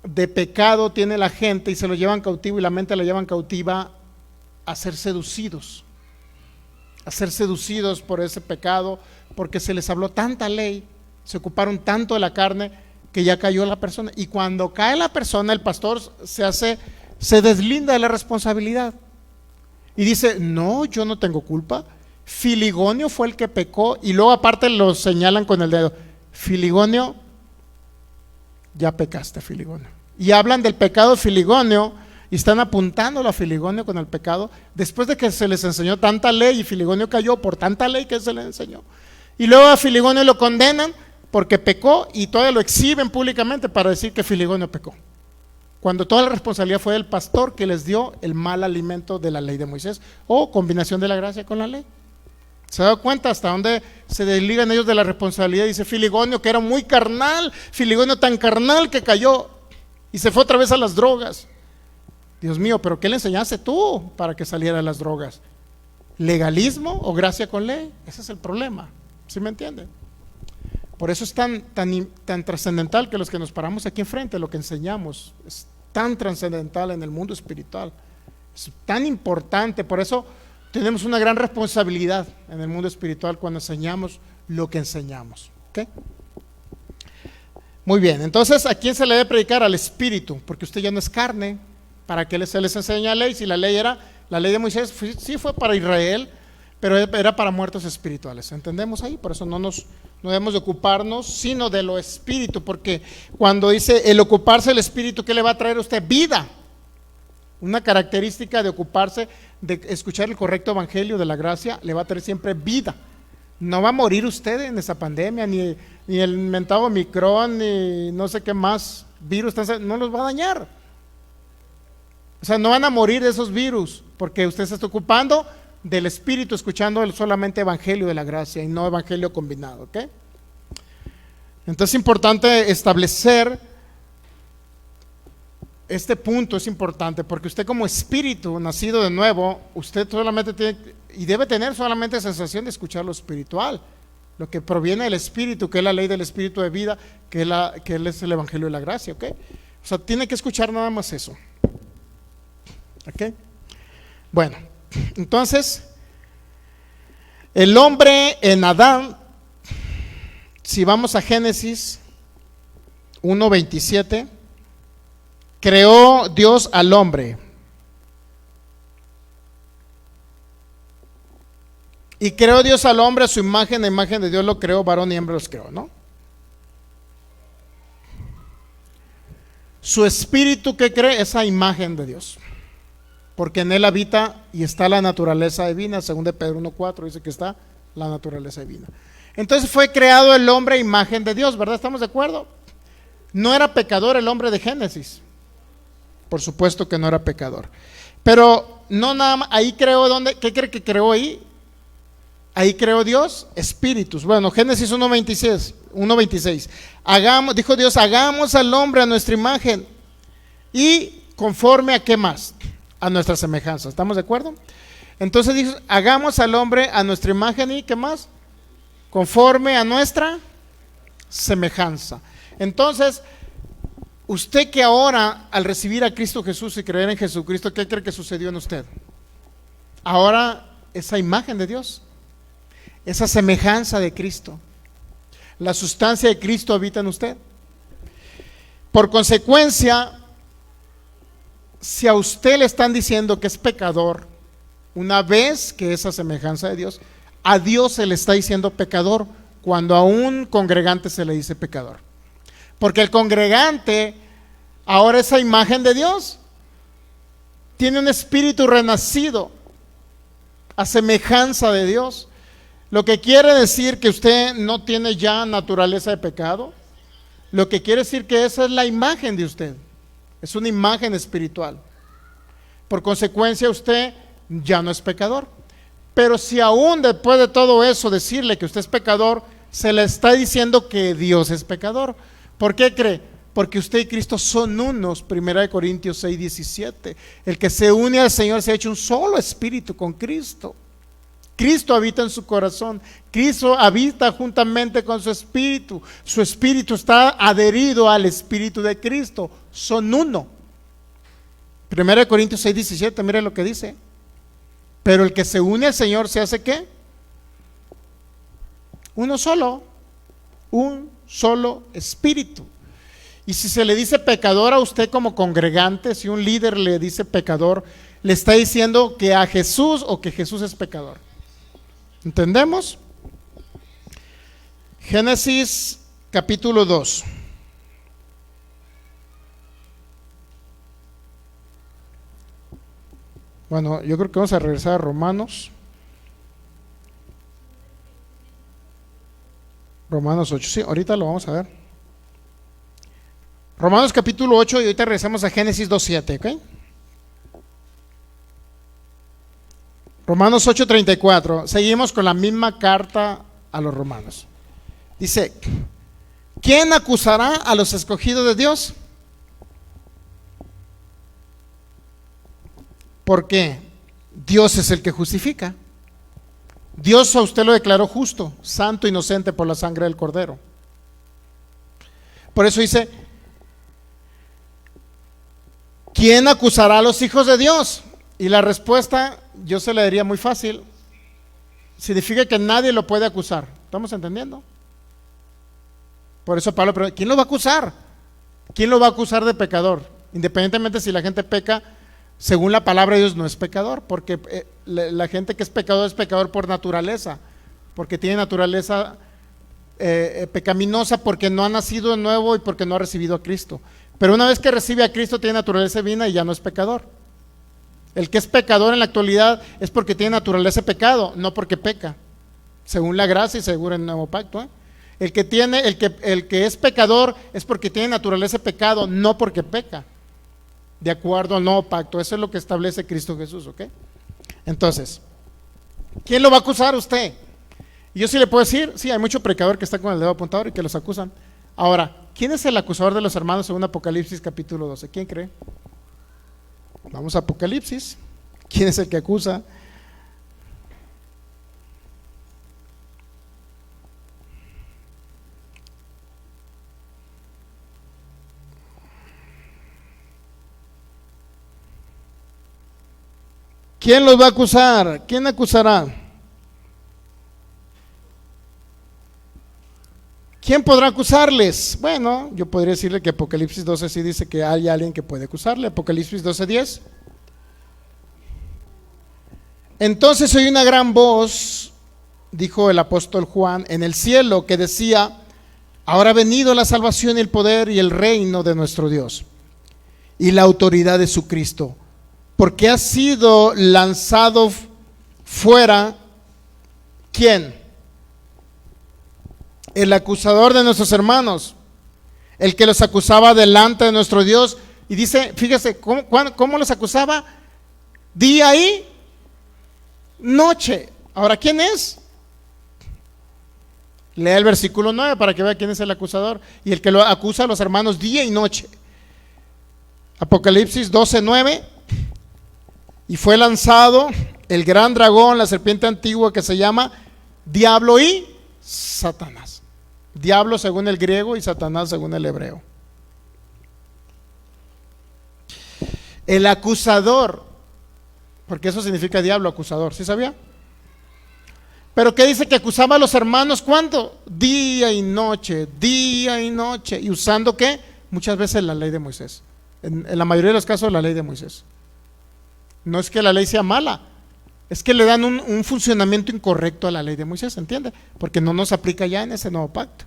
de pecado tiene la gente, y se los llevan cautivo y la mente la llevan cautiva a ser seducidos por ese pecado, porque se les habló tanta ley, se ocuparon tanto de la carne que ya cayó la persona. Y cuando cae la persona, el pastor se deslinda de la responsabilidad y dice, no, yo no tengo culpa, Filigonio fue el que pecó. Y luego aparte lo señalan con el dedo, Filigonio, ya pecaste, Filigonio. Y hablan del pecado de Filigonio y están apuntándolo a Filigonio con el pecado, después de que se les enseñó tanta ley y Filigonio cayó por tanta ley que se le enseñó. Y luego a Filigonio lo condenan porque pecó y todavía lo exhiben públicamente para decir que Filigonio pecó, cuando toda la responsabilidad fue del pastor que les dio el mal alimento de la ley de Moisés, o combinación de la gracia con la ley. ¿Se da cuenta hasta dónde se desligan ellos de la responsabilidad? Dice Filigonio, que era muy carnal, Filigonio tan carnal que cayó y se fue otra vez a las drogas. Dios mío, pero ¿qué le enseñaste tú para que saliera de las drogas? ¿Legalismo o gracia con ley? Ese es el problema, ¿sí me entienden? Por eso es tan trascendental que los que nos paramos aquí enfrente, lo que enseñamos es tan trascendental en el mundo espiritual, es tan importante. Por eso tenemos una gran responsabilidad en el mundo espiritual cuando enseñamos lo que enseñamos. ¿Okay? Muy bien, entonces ¿a quién se le debe predicar? Al Espíritu, porque usted ya no es carne. ¿Para qué se les enseña ley? Si la ley de Moisés sí fue para Israel, pero era para muertos espirituales. ¿Entendemos ahí? Por eso no debemos de ocuparnos sino de lo espíritu, porque cuando dice el ocuparse del espíritu, ¿qué le va a traer a usted? Vida. Una característica de ocuparse, de escuchar el correcto evangelio de la gracia, le va a traer siempre vida. No va a morir usted en esa pandemia, ni el inventado Omicron, ni no sé qué más virus, no los va a dañar. O sea, no van a morir de esos virus, porque usted se está ocupando del espíritu, escuchando solamente evangelio de la gracia y no evangelio combinado. ¿Ok? Entonces es importante establecer este punto, es importante, porque usted como espíritu nacido de nuevo, usted solamente tiene y debe tener solamente sensación de escuchar lo espiritual, lo que proviene del espíritu, que es la ley del espíritu de vida, que es el evangelio de la gracia. ¿Ok? O sea, tiene que escuchar nada más eso. ¿Ok? Bueno, entonces el hombre en Adán, si vamos a Génesis 1:27, creó Dios al hombre y creó Dios al hombre a su imagen, la imagen de Dios lo creó, varón y hembra los creó, ¿no? Su espíritu, que cree esa imagen de Dios, porque en él habita y está la naturaleza divina. Según de Pedro 1:4 dice que está la naturaleza divina. Entonces fue creado el hombre a imagen de Dios, ¿verdad? ¿Estamos de acuerdo? No era pecador el hombre de Génesis. Por supuesto que no era pecador. Pero no nada más, ahí creó, ¿qué cree que creó ahí? Ahí creó Dios espíritus. Bueno, Génesis 1:26. Dijo Dios, hagamos al hombre a nuestra imagen y conforme a qué más, a nuestra semejanza. ¿Estamos de acuerdo? Entonces dijo, hagamos al hombre a nuestra imagen y qué más, conforme a nuestra semejanza. Entonces, usted que ahora al recibir a Cristo Jesús y creer en Jesucristo, ¿qué cree que sucedió en usted? Ahora esa imagen de Dios, esa semejanza de Cristo, la sustancia de Cristo habita en usted. Por consecuencia, si a usted le están diciendo que es pecador, una vez que esa semejanza de Dios, a Dios se le está diciendo pecador cuando a un congregante se le dice pecador. Porque el congregante, ahora esa imagen de Dios, tiene un espíritu renacido a semejanza de Dios. Lo que quiere decir que usted no tiene ya naturaleza de pecado. Lo que quiere decir que esa es la imagen de usted. Es una imagen espiritual. Por consecuencia, usted ya no es pecador. Pero si aún después de todo eso decirle que usted es pecador, se le está diciendo que Dios es pecador. ¿Por qué cree? Porque usted y Cristo son unos. 1 Corintios 6:17. El que se une al Señor se ha hecho un solo espíritu con Cristo. Cristo habita en su corazón. Cristo habita juntamente con su espíritu. Su espíritu está adherido al espíritu de Cristo. Son uno. 1 Corintios 6:17, mire lo que dice. Pero el que se une al Señor se hace ¿qué? Uno solo. Un solo espíritu. Y si se le dice pecador a usted como congregante, si un líder le dice pecador, le está diciendo que a Jesús o que Jesús es pecador. ¿Entendemos? Génesis capítulo 2. Bueno, yo creo que vamos a regresar a Romanos. Romanos 8, sí, ahorita lo vamos a ver. Romanos capítulo 8 y ahorita regresamos a Génesis 2:7, ¿ok? Romanos 8:34, seguimos con la misma carta a los romanos. Dice, ¿quién acusará a los escogidos de Dios? Porque Dios es el que justifica. Dios a usted lo declaró justo, santo, inocente por la sangre del Cordero. Por eso dice, ¿quién acusará a los hijos de Dios? Y la respuesta yo se la diría muy fácil. Significa que nadie lo puede acusar. ¿Estamos entendiendo? Por eso Pablo pregunta, ¿quién lo va a acusar? ¿Quién lo va a acusar de pecador? Independientemente si la gente peca, según la palabra de Dios no es pecador, porque la gente que es pecador por naturaleza, porque tiene naturaleza pecaminosa, porque no ha nacido de nuevo y porque no ha recibido a Cristo. Pero una vez que recibe a Cristo tiene naturaleza divina y ya no es pecador. El que es pecador en la actualidad es porque tiene naturaleza de pecado, no porque peca, según la gracia y según el nuevo pacto. El que es pecador es porque tiene naturaleza de pecado, no porque peca, de acuerdo al nuevo pacto. Eso es lo que establece Cristo Jesús, ¿ok? Entonces, ¿quién lo va a acusar? Usted. Y yo sí le puedo decir, sí, hay mucho pecador que está con el dedo apuntador y que los acusan. Ahora, ¿quién es el acusador de los hermanos según Apocalipsis capítulo 12? ¿Quién cree? Vamos a Apocalipsis. ¿Quién es el que acusa? ¿Quién los va a acusar? ¿Quién acusará? ¿Quién podrá acusarles? Bueno, yo podría decirle que Apocalipsis 12 sí dice que hay alguien que puede acusarle. Apocalipsis 12:10. Entonces oí una gran voz, dijo el apóstol Juan, en el cielo, que decía, ahora ha venido la salvación y el poder y el reino de nuestro Dios y la autoridad de su Cristo, porque ha sido lanzado fuera, ¿quién? el acusador de nuestros hermanos, el que los acusaba delante de nuestro Dios. Y dice, fíjese, ¿cómo los acusaba? Día y noche. Ahora, ¿quién es? Lea el versículo 9 para que vea quién es el acusador. Y el que lo acusa a los hermanos día y noche. Apocalipsis 12:9. Y fue lanzado el gran dragón, la serpiente antigua, que se llama Diablo y Satanás. Diablo según el griego y Satanás según el hebreo. El acusador, porque eso significa diablo, acusador, ¿sí sabía? Pero ¿qué dice que acusaba a los hermanos? ¿Cuándo? Día y noche, día y noche. ¿Y usando qué? Muchas veces la ley de Moisés. En la mayoría de los casos la ley de Moisés. No es que la ley sea mala, es que le dan un funcionamiento incorrecto a la ley de Moisés, ¿entiende? Porque no nos aplica ya en ese nuevo pacto.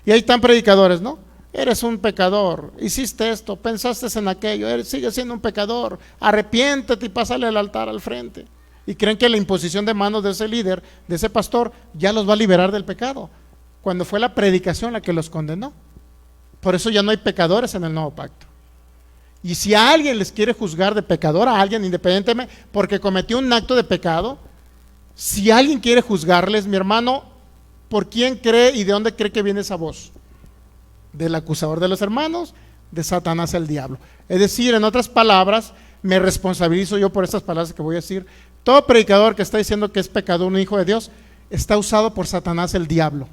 Y ahí están predicadores, ¿no? Eres un pecador, hiciste esto, pensaste en aquello, sigues siendo un pecador, arrepiéntete y pásale el altar al frente. Y creen que la imposición de manos de ese líder, de ese pastor, ya los va a liberar del pecado, cuando fue la predicación la que los condenó. Por eso ya no hay pecadores en el nuevo pacto. Y si a alguien les quiere juzgar de pecador, a alguien independientemente, porque cometió un acto de pecado, si alguien quiere juzgarles, mi hermano, ¿por quién cree y de dónde cree que viene esa voz? Del acusador de los hermanos, de Satanás el diablo. Es decir, en otras palabras, me responsabilizo yo por estas palabras que voy a decir. Todo predicador que está diciendo que es pecador, un hijo de Dios, está usado por Satanás el diablo.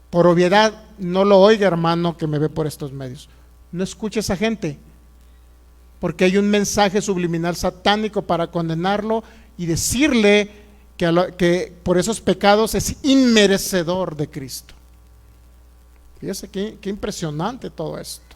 Por obviedad, no lo oiga, hermano, que me ve por estos medios. No escuche a esa gente, porque hay un mensaje subliminal satánico para condenarlo y decirle que por esos pecados es inmerecedor de Cristo. Fíjese qué impresionante todo esto.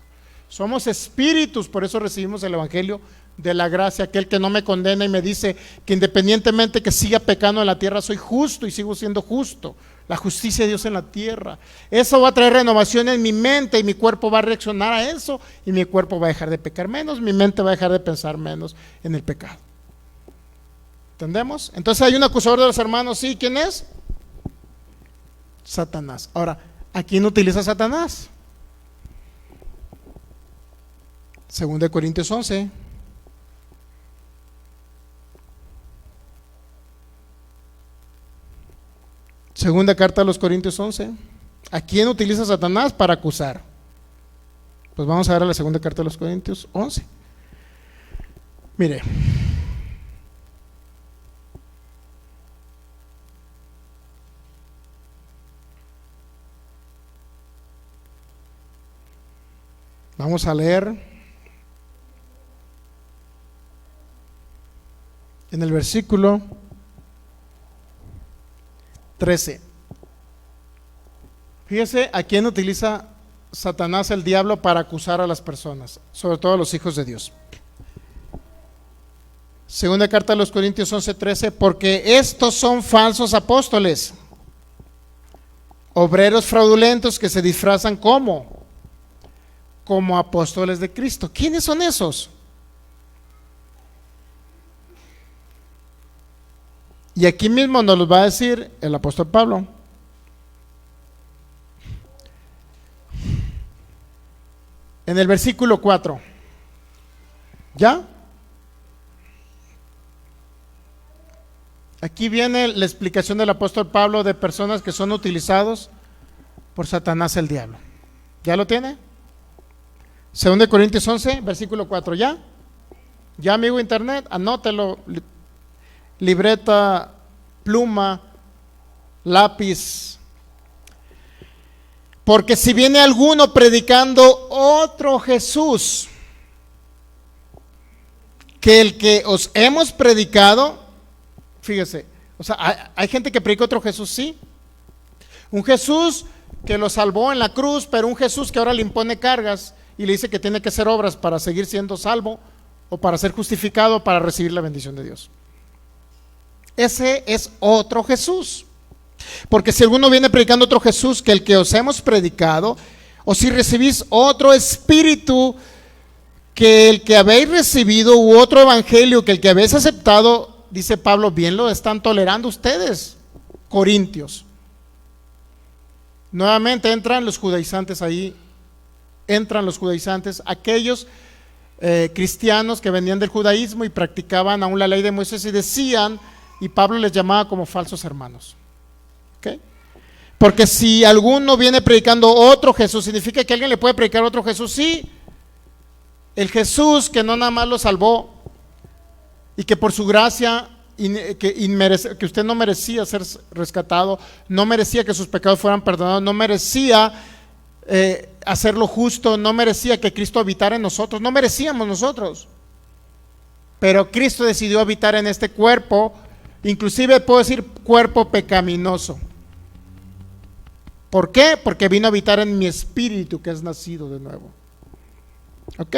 Somos espíritus, por eso recibimos el evangelio de la gracia. Aquel que no me condena y me dice que independientemente que siga pecando en la tierra, soy justo y sigo siendo justo. La justicia de Dios en la tierra. Eso va a traer renovación en mi mente y mi cuerpo va a reaccionar a eso y mi cuerpo va a dejar de pecar menos, mi mente va a dejar de pensar menos en el pecado. ¿Entendemos? Entonces hay un acusador de los hermanos, ¿sí? ¿Quién es? Satanás. Ahora, ¿a quién utiliza Satanás? 2 Corintios 11. Segunda carta a los Corintios 11. ¿A quién utiliza Satanás para acusar? Pues vamos a ver a la segunda carta a los Corintios 11. Mire. Vamos a leer en el versículo 13. Fíjese a quién utiliza Satanás el diablo para acusar a las personas, sobre todo a los hijos de Dios. Segunda carta a los Corintios 11:13, porque estos son falsos apóstoles, obreros fraudulentos que se disfrazan como apóstoles de Cristo. ¿Quiénes son esos? Y aquí mismo nos los va a decir el apóstol Pablo. En el versículo 4. ¿Ya? Aquí viene la explicación del apóstol Pablo de personas que son utilizados por Satanás el diablo. ¿Ya lo tiene? 2 Corintios 11, versículo 4. ¿Ya? ¿Ya, amigo internet? Anótelo. Libreta, pluma, lápiz. Porque si viene alguno predicando otro Jesús que el que os hemos predicado, fíjese, o sea, hay gente que predica otro Jesús, sí. Un Jesús que lo salvó en la cruz, pero un Jesús que ahora le impone cargas y le dice que tiene que hacer obras para seguir siendo salvo o para ser justificado, para recibir la bendición de Dios. Ese es otro Jesús. Porque si alguno viene predicando otro Jesús que el que os hemos predicado, o si recibís otro espíritu que el que habéis recibido, u otro evangelio que el que habéis aceptado, dice Pablo, bien lo están tolerando ustedes, Corintios. Nuevamente entran los judaizantes ahí, aquellos cristianos que venían del judaísmo y practicaban aún la ley de Moisés y decían, y Pablo les llamaba como falsos hermanos. ¿Okay? Porque si alguno viene predicando otro Jesús, ¿significa que alguien le puede predicar otro Jesús? Sí, el Jesús que no nada más lo salvó y que por su gracia que usted no merecía ser rescatado, no merecía que sus pecados fueran perdonados, no merecía hacerlo justo, no merecía que Cristo habitara en nosotros, no merecíamos nosotros, pero Cristo decidió habitar en este cuerpo, inclusive puedo decir cuerpo pecaminoso. ¿Por qué? Porque vino a habitar en mi espíritu que es nacido de nuevo. ¿Ok?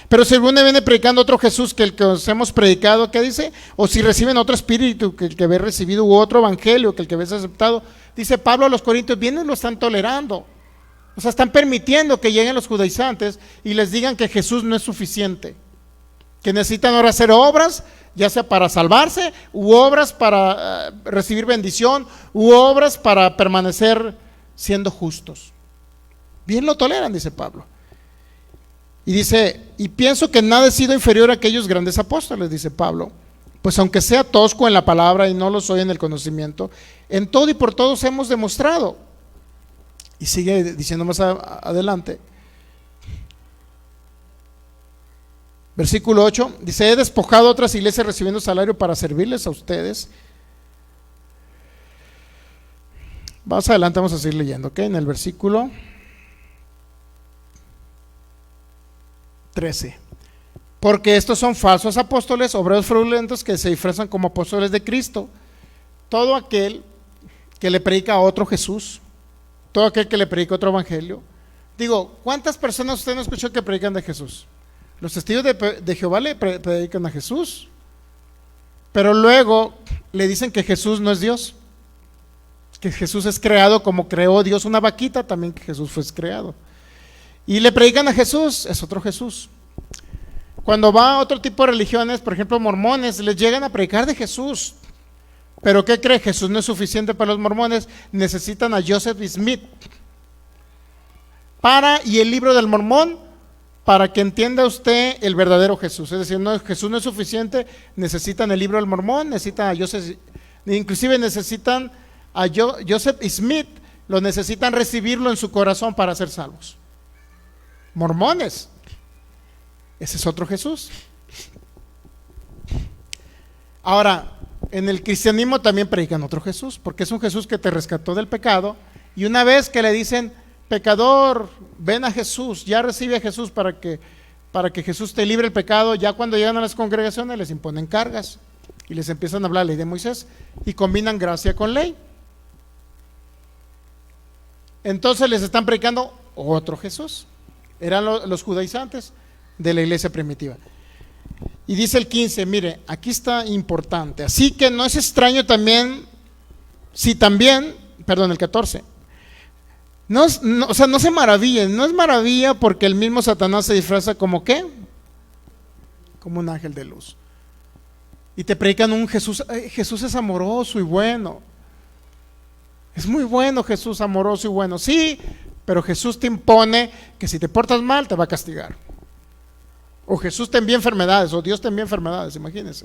Pero si alguno viene predicando otro Jesús que el que os hemos predicado, ¿qué dice? O si reciben otro espíritu que el que habéis recibido, u otro evangelio que el que habéis aceptado, dice Pablo a los corintios, vienen, lo están tolerando. O sea, están permitiendo que lleguen los judaizantes y les digan que Jesús no es suficiente, que necesitan ahora hacer obras, ya sea para salvarse, u obras para recibir bendición, u obras para permanecer siendo justos. Bien lo toleran, dice Pablo. Y dice, y pienso que nada he sido inferior a aquellos grandes apóstoles, dice Pablo, pues aunque sea tosco en la palabra y no lo soy en el conocimiento, en todo y por todos hemos demostrado. Y sigue diciendo más adelante, versículo 8, dice, he despojado a otras iglesias recibiendo salario para servirles a ustedes. Más adelante vamos a seguir leyendo, ¿ok? En el versículo 13. Porque estos son falsos apóstoles, obreros fraudulentos que se disfrazan como apóstoles de Cristo. Todo aquel que le predica a otro Jesús, todo aquel que le predica otro evangelio. Digo, ¿cuántas personas usted no escuchó que predican de Jesús? Los testigos de Jehová le predican a Jesús, pero luego le dicen que Jesús no es Dios, que Jesús es creado como creó Dios una vaquita, también que Jesús fue creado. Y le predican a Jesús, es otro Jesús. Cuando va a otro tipo de religiones, por ejemplo mormones, les llegan a predicar de Jesús. Pero ¿qué cree? Jesús no es suficiente para los mormones, necesitan a Joseph Smith y el libro del Mormón para que entienda usted el verdadero Jesús. Es decir, no, Jesús no es suficiente, necesitan el libro del Mormón, necesitan a Joseph, inclusive necesitan a Joseph Smith, lo necesitan recibirlo en su corazón para ser salvos. Mormones, ese es otro Jesús. Ahora, en el cristianismo también predican otro Jesús, porque es un Jesús que te rescató del pecado, y una vez que le dicen, pecador, ven a Jesús, ya recibe a Jesús para que Jesús te libre el pecado, ya cuando llegan a las congregaciones les imponen cargas y les empiezan a hablar la ley de Moisés y combinan gracia con ley. Entonces les están predicando otro Jesús. Eran los judaizantes de la iglesia primitiva. Y dice el 15, mire, aquí está importante. Así que no es extraño también, el 14. No se maravillen, no es maravilla porque el mismo Satanás se disfraza como ¿qué? Como un ángel de luz. Y te predican un Jesús, Jesús es amoroso y bueno. Es muy bueno Jesús, amoroso y bueno. Sí, pero Jesús te impone que si te portas mal te va a castigar. O Jesús te envía enfermedades, o Dios te envía enfermedades, imagínense.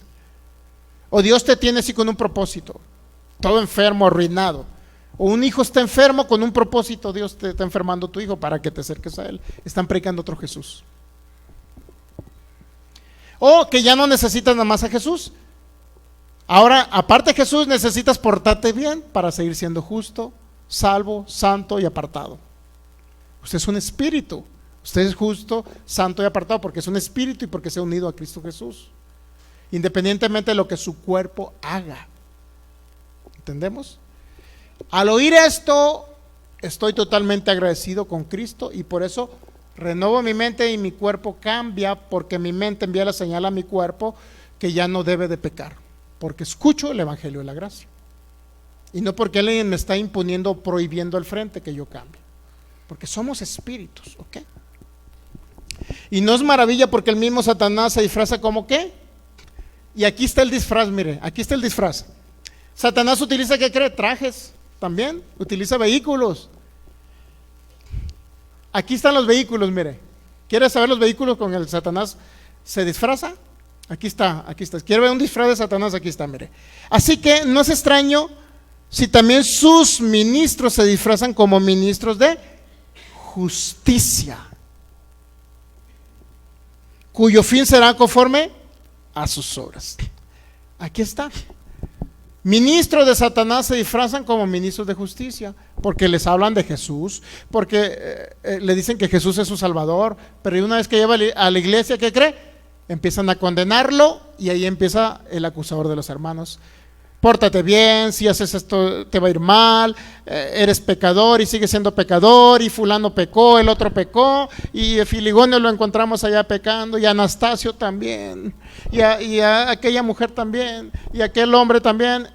O Dios te tiene así con un propósito, todo enfermo, arruinado. O un hijo está enfermo con un propósito, Dios te está enfermando tu hijo para que te acerques a él. Están predicando otro Jesús. O que ya no necesitas nada más a Jesús. Ahora, aparte de Jesús, necesitas portarte bien para seguir siendo justo, salvo, santo y apartado. Usted es un espíritu. Usted es justo, santo y apartado porque es un espíritu y porque se ha unido a Cristo Jesús, independientemente de lo que su cuerpo haga. ¿Entendemos? Al oír esto, estoy totalmente agradecido con Cristo y por eso renuevo mi mente y mi cuerpo cambia, porque mi mente envía la señal a mi cuerpo que ya no debe de pecar, porque escucho el evangelio de la gracia y no porque alguien me está imponiendo, prohibiendo al frente que yo cambie, porque somos espíritus, ¿ok? Y no es maravilla porque el mismo Satanás se disfraza como ¿qué? Y aquí está el disfraz, mire, aquí está el disfraz. Satanás utiliza, ¿qué cree? Trajes también, utiliza vehículos. Aquí están los vehículos, mire. ¿Quieres saber los vehículos con el Satanás se disfraza? Aquí está, aquí está. ¿Quiere ver un disfraz de Satanás? Aquí está, mire. Así que no es extraño si también sus ministros se disfrazan como ministros de justicia, cuyo fin será conforme a sus obras. Aquí está. Ministros de Satanás se disfrazan como ministros de justicia, porque les hablan de Jesús, porque le dicen que Jesús es su Salvador, pero una vez que lleva a la iglesia, ¿qué cree? Empiezan a condenarlo y ahí empieza el acusador de los hermanos. Pórtate bien, si haces esto te va a ir mal, eres pecador y sigues siendo pecador, y fulano pecó, el otro pecó, y Filigonio lo encontramos allá pecando, y Anastasio también, y a aquella mujer también, y aquel hombre también,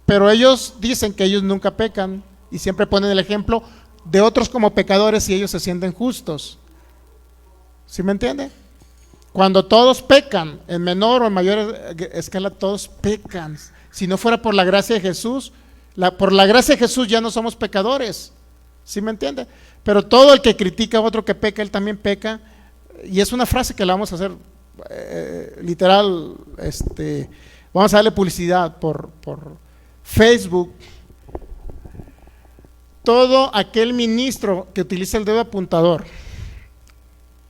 pero ellos dicen que ellos nunca pecan, y siempre ponen el ejemplo de otros como pecadores y ellos se sienten justos. ¿Sí me entiende? Cuando todos pecan, en menor o en mayor escala, todos pecan. Si no fuera por la gracia de Jesús, por la gracia de Jesús ya no somos pecadores. ¿Sí me entiende? Pero todo el que critica a otro que peca, él también peca. Y es una frase que la vamos a hacer literal, vamos a darle publicidad por Facebook. Todo aquel ministro que utiliza el dedo apuntador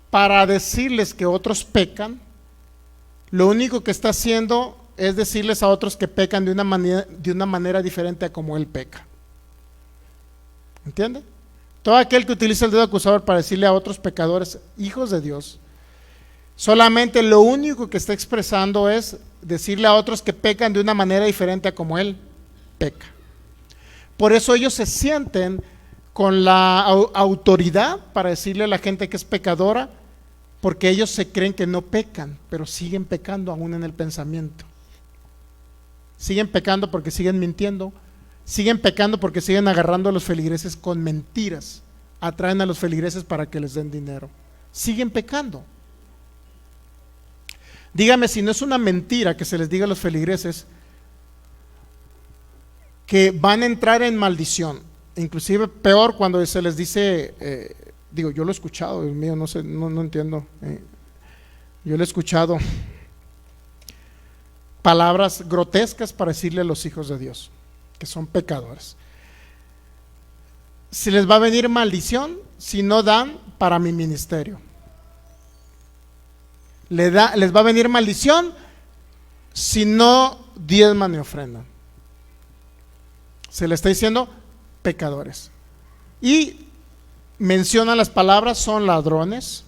para decirles que otros pecan, lo único que está haciendo es decirles a otros que pecan de una manera diferente a como él peca. ¿Entiende? Todo aquel que utiliza el dedo acusador para decirle a otros pecadores, hijos de Dios, solamente lo único que está expresando es decirle a otros que pecan de una manera diferente a como él peca. Por eso ellos se sienten con la autoridad para decirle a la gente que es pecadora, porque ellos se creen que no pecan, pero siguen pecando aún en el pensamiento. Siguen pecando porque siguen mintiendo, siguen pecando porque siguen agarrando a los feligreses con mentiras, atraen a los feligreses para que les den dinero, siguen pecando. Dígame si no es una mentira que se les diga a los feligreses que van a entrar en maldición, inclusive peor cuando se les dice, yo lo he escuchado, Dios mío, no sé, no entiendo, yo lo he escuchado, palabras grotescas para decirle a los hijos de Dios que son pecadores. Si les va a venir maldición si no dan para mi ministerio. Les va a venir maldición si no diezman ni ofrendan. Se le está diciendo pecadores. Y menciona las palabras, son ladrones.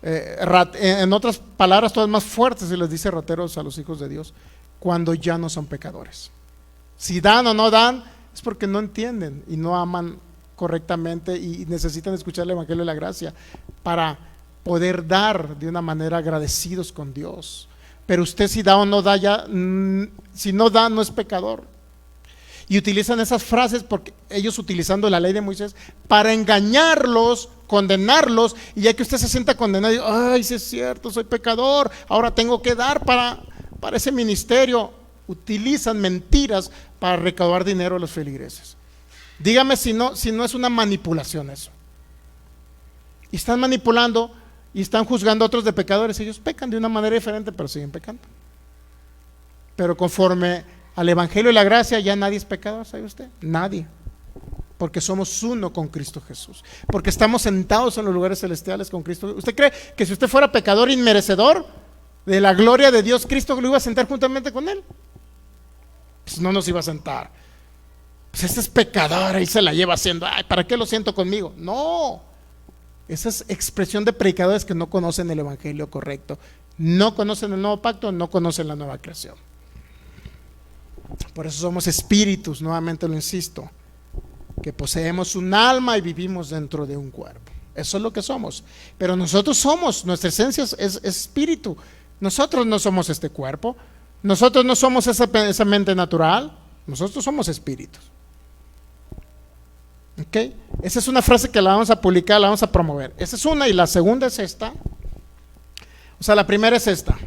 En otras palabras, todas más fuertes, se les dice rateros a los hijos de Dios cuando ya no son pecadores. Si dan o no dan, es porque no entienden y no aman correctamente y necesitan escuchar el Evangelio de la Gracia para poder dar de una manera agradecidos con Dios. Pero usted si da o no da, si no da, no es pecador. Y utilizan esas frases porque ellos utilizando la ley de Moisés para engañarlos, condenarlos, y ya que usted se sienta condenado, ay, sí es cierto, soy pecador, ahora tengo que dar para ese ministerio. Utilizan mentiras para recaudar dinero a los feligreses. Dígame si no es una manipulación eso. Y están manipulando y están juzgando a otros de pecadores. Ellos pecan de una manera diferente, pero siguen pecando. Pero conforme al Evangelio de la Gracia, ya nadie es pecador, ¿sabe usted? Nadie. Porque somos uno con Cristo Jesús. Porque estamos sentados en los lugares celestiales con Cristo. ¿Usted cree que si usted fuera pecador inmerecedor de la gloria de Dios, Cristo lo iba a sentar juntamente con él? Pues no nos iba a sentar. Pues este es pecador y se la lleva haciendo, ay, ¿para qué lo siento conmigo? No. Esa es expresión de predicadores que no conocen el Evangelio correcto. No conocen el nuevo pacto, no conocen la nueva creación. Por eso somos espíritus, nuevamente lo insisto, que poseemos un alma y vivimos dentro de un cuerpo. Eso es lo que somos. Pero nosotros somos, nuestra esencia es espíritu. Nosotros no somos este cuerpo, nosotros no somos esa mente natural, nosotros somos espíritus. ¿Ok? Esa es una frase que la vamos a publicar, la vamos a promover. Esa es una, y la segunda es esta. O sea, la primera es esta: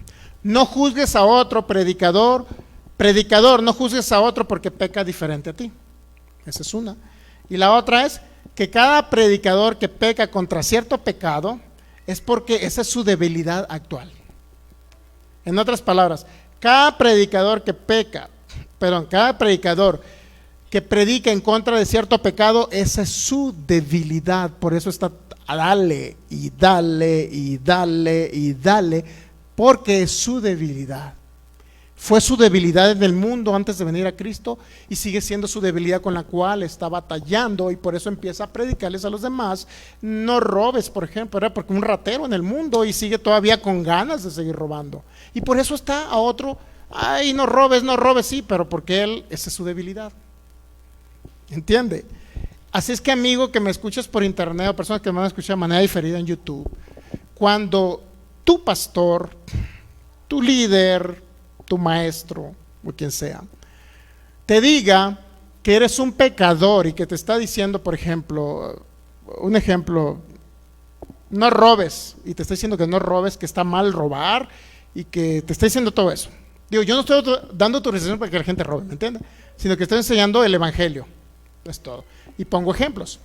no juzgues a otro predicador, no juzgues a otro porque peca diferente a ti. Esa es una. Y la otra es: que cada predicador que peca contra cierto pecado es porque esa es su debilidad actual. En otras palabras, cada predicador que predica en contra de cierto pecado, esa es su debilidad. Por eso está dale y dale y dale y dale, porque es su debilidad. Fue su debilidad en el mundo antes de venir a Cristo y sigue siendo su debilidad con la cual está batallando, y por eso empieza a predicarles a los demás: no robes, por ejemplo, era porque un ratero en el mundo y sigue todavía con ganas de seguir robando. Y por eso está a otro: ay, no robes, sí, pero porque esa es su debilidad. ¿Entiende? Así es que, amigo que me escuchas por internet, o personas que me van a escuchar de manera diferida en YouTube, cuando tu pastor, tu líder, tu maestro o quien sea te diga que eres un pecador y que te está diciendo, por ejemplo, un ejemplo, no robes, y te está diciendo que no robes, que está mal robar, y que te está diciendo todo eso. Digo, yo no estoy dando autorización para que la gente robe, ¿me entiendes? Sino que estoy enseñando el evangelio, es todo. Y pongo ejemplos.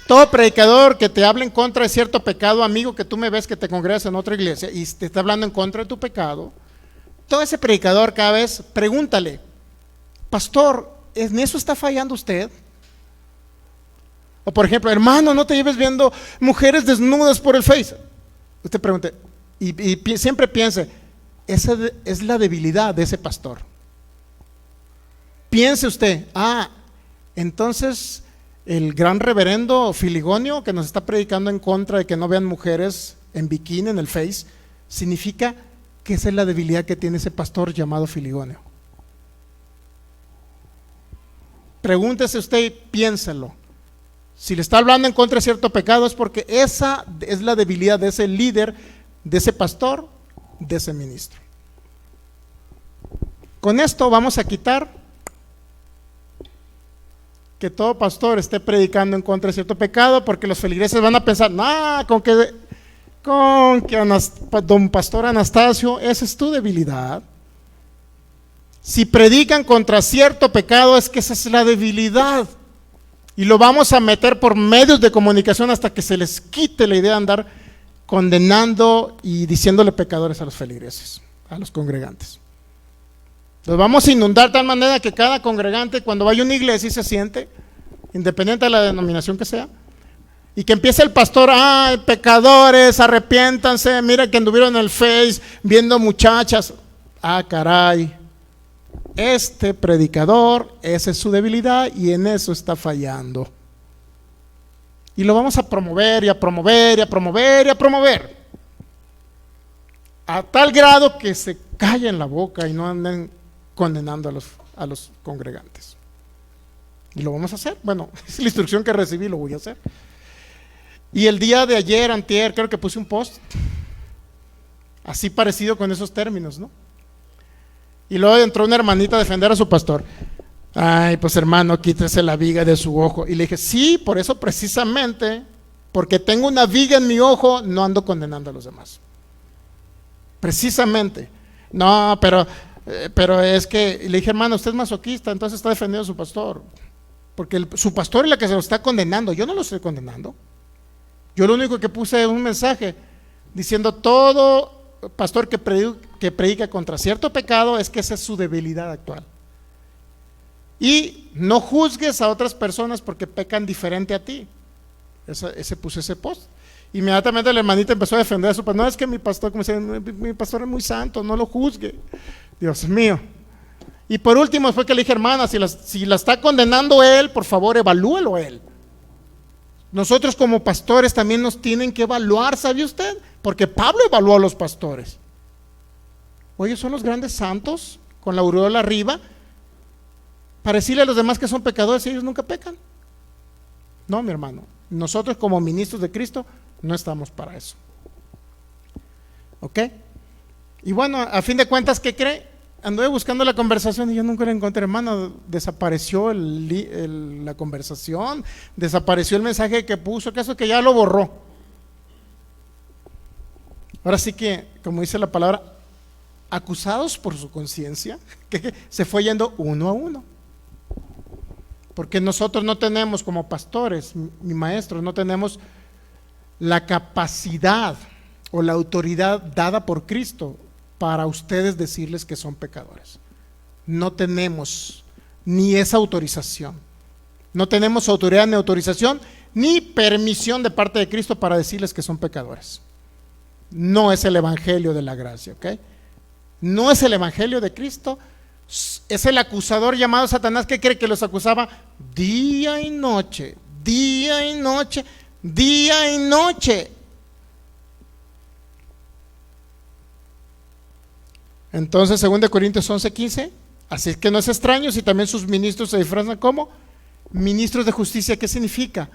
Todo predicador que te hable en contra de cierto pecado, amigo que tú me ves que te congregas en otra iglesia y te está hablando en contra de tu pecado, todo ese predicador cada vez pregúntale: pastor, ¿en eso está fallando usted? O por ejemplo: hermano, no te lleves viendo mujeres desnudas por el Face. Usted pregunte y siempre piense: esa es la debilidad de ese pastor. Piense usted: entonces el gran reverendo Filigonio, que nos está predicando en contra de que no vean mujeres en bikini en el Face, significa que esa es la debilidad que tiene ese pastor llamado Filigonio. Pregúntese usted y piénselo. Si le está hablando en contra de cierto pecado, es porque esa es la debilidad de ese líder, de ese pastor, de ese ministro. Con esto vamos a quitar que todo pastor esté predicando en contra de cierto pecado, porque los feligreses van a pensar: con que don pastor Anastasio, esa es tu debilidad. Si predican contra cierto pecado, es que esa es la debilidad, y lo vamos a meter por medios de comunicación hasta que se les quite la idea de andar condenando y diciéndole pecadores a los feligreses, a los congregantes. Los vamos a inundar de tal manera que cada congregante, cuando vaya a una iglesia y se siente, independiente de la denominación que sea, y que empiece el pastor: ay, pecadores, arrepiéntanse, mira que anduvieron en el Face viendo muchachas. Caray, este predicador, esa es su debilidad y en eso está fallando. Y lo vamos a promover y a promover y a promover y a promover, a tal grado que se callen la boca y no anden condenando a los congregantes. Y lo vamos a hacer. Bueno, es la instrucción que recibí, lo voy a hacer. Y el día de ayer, antier, creo que puse un post así parecido con esos términos, ¿no? Y luego entró una hermanita a defender a su pastor. Ay, pues hermano, quítese la viga de su ojo. Y le dije: sí, por eso precisamente, porque tengo una viga en mi ojo, no ando condenando a los demás. Precisamente. No, pero es que, le dije: hermano, usted es masoquista, entonces está defendiendo a su pastor. Porque su pastor es la que se lo está condenando, yo no lo estoy condenando. Yo lo único que puse es un mensaje diciendo: todo pastor que predica contra cierto pecado, es que esa es su debilidad actual. Y no juzgues a otras personas porque pecan diferente a ti. Puse ese post. Inmediatamente la hermanita empezó a defender a su pastor. No, es que mi pastor, como decía, mi pastor es muy santo, no lo juzgue. Dios mío. Y por último fue que le dije: hermana, si la está condenando él, por favor evalúelo él. Nosotros como pastores también nos tienen que evaluar, ¿sabe usted? Porque Pablo evaluó a los pastores. Oye, son los grandes santos con la aureola arriba para decirle a los demás que son pecadores y ellos nunca pecan. No, mi hermano, nosotros como ministros de Cristo no estamos para eso. ¿Ok? Y bueno, a fin de cuentas, ¿qué cree? Anduve buscando la conversación y yo nunca la encontré, hermano. Desapareció la conversación, desapareció el mensaje que puso, acaso que ya lo borró. Ahora sí que, como dice la palabra, acusados por su conciencia, que se fue yendo uno a uno. porque nosotros no tenemos como pastores, mi maestro, no tenemos la capacidad o la autoridad dada por Cristo para ustedes decirles que son pecadores. No tenemos ni esa autorización. No tenemos autoridad ni autorización ni permisión de parte de Cristo para decirles que son pecadores. No es el evangelio de la gracia, ¿ok? No es el evangelio de Cristo. Es el acusador llamado Satanás que cree que los acusaba día y noche, día y noche, día y noche. Entonces, 2 Corintios 11:15, así es que no es extraño si también sus ministros se disfrazan como ministros de justicia. ¿Qué significa?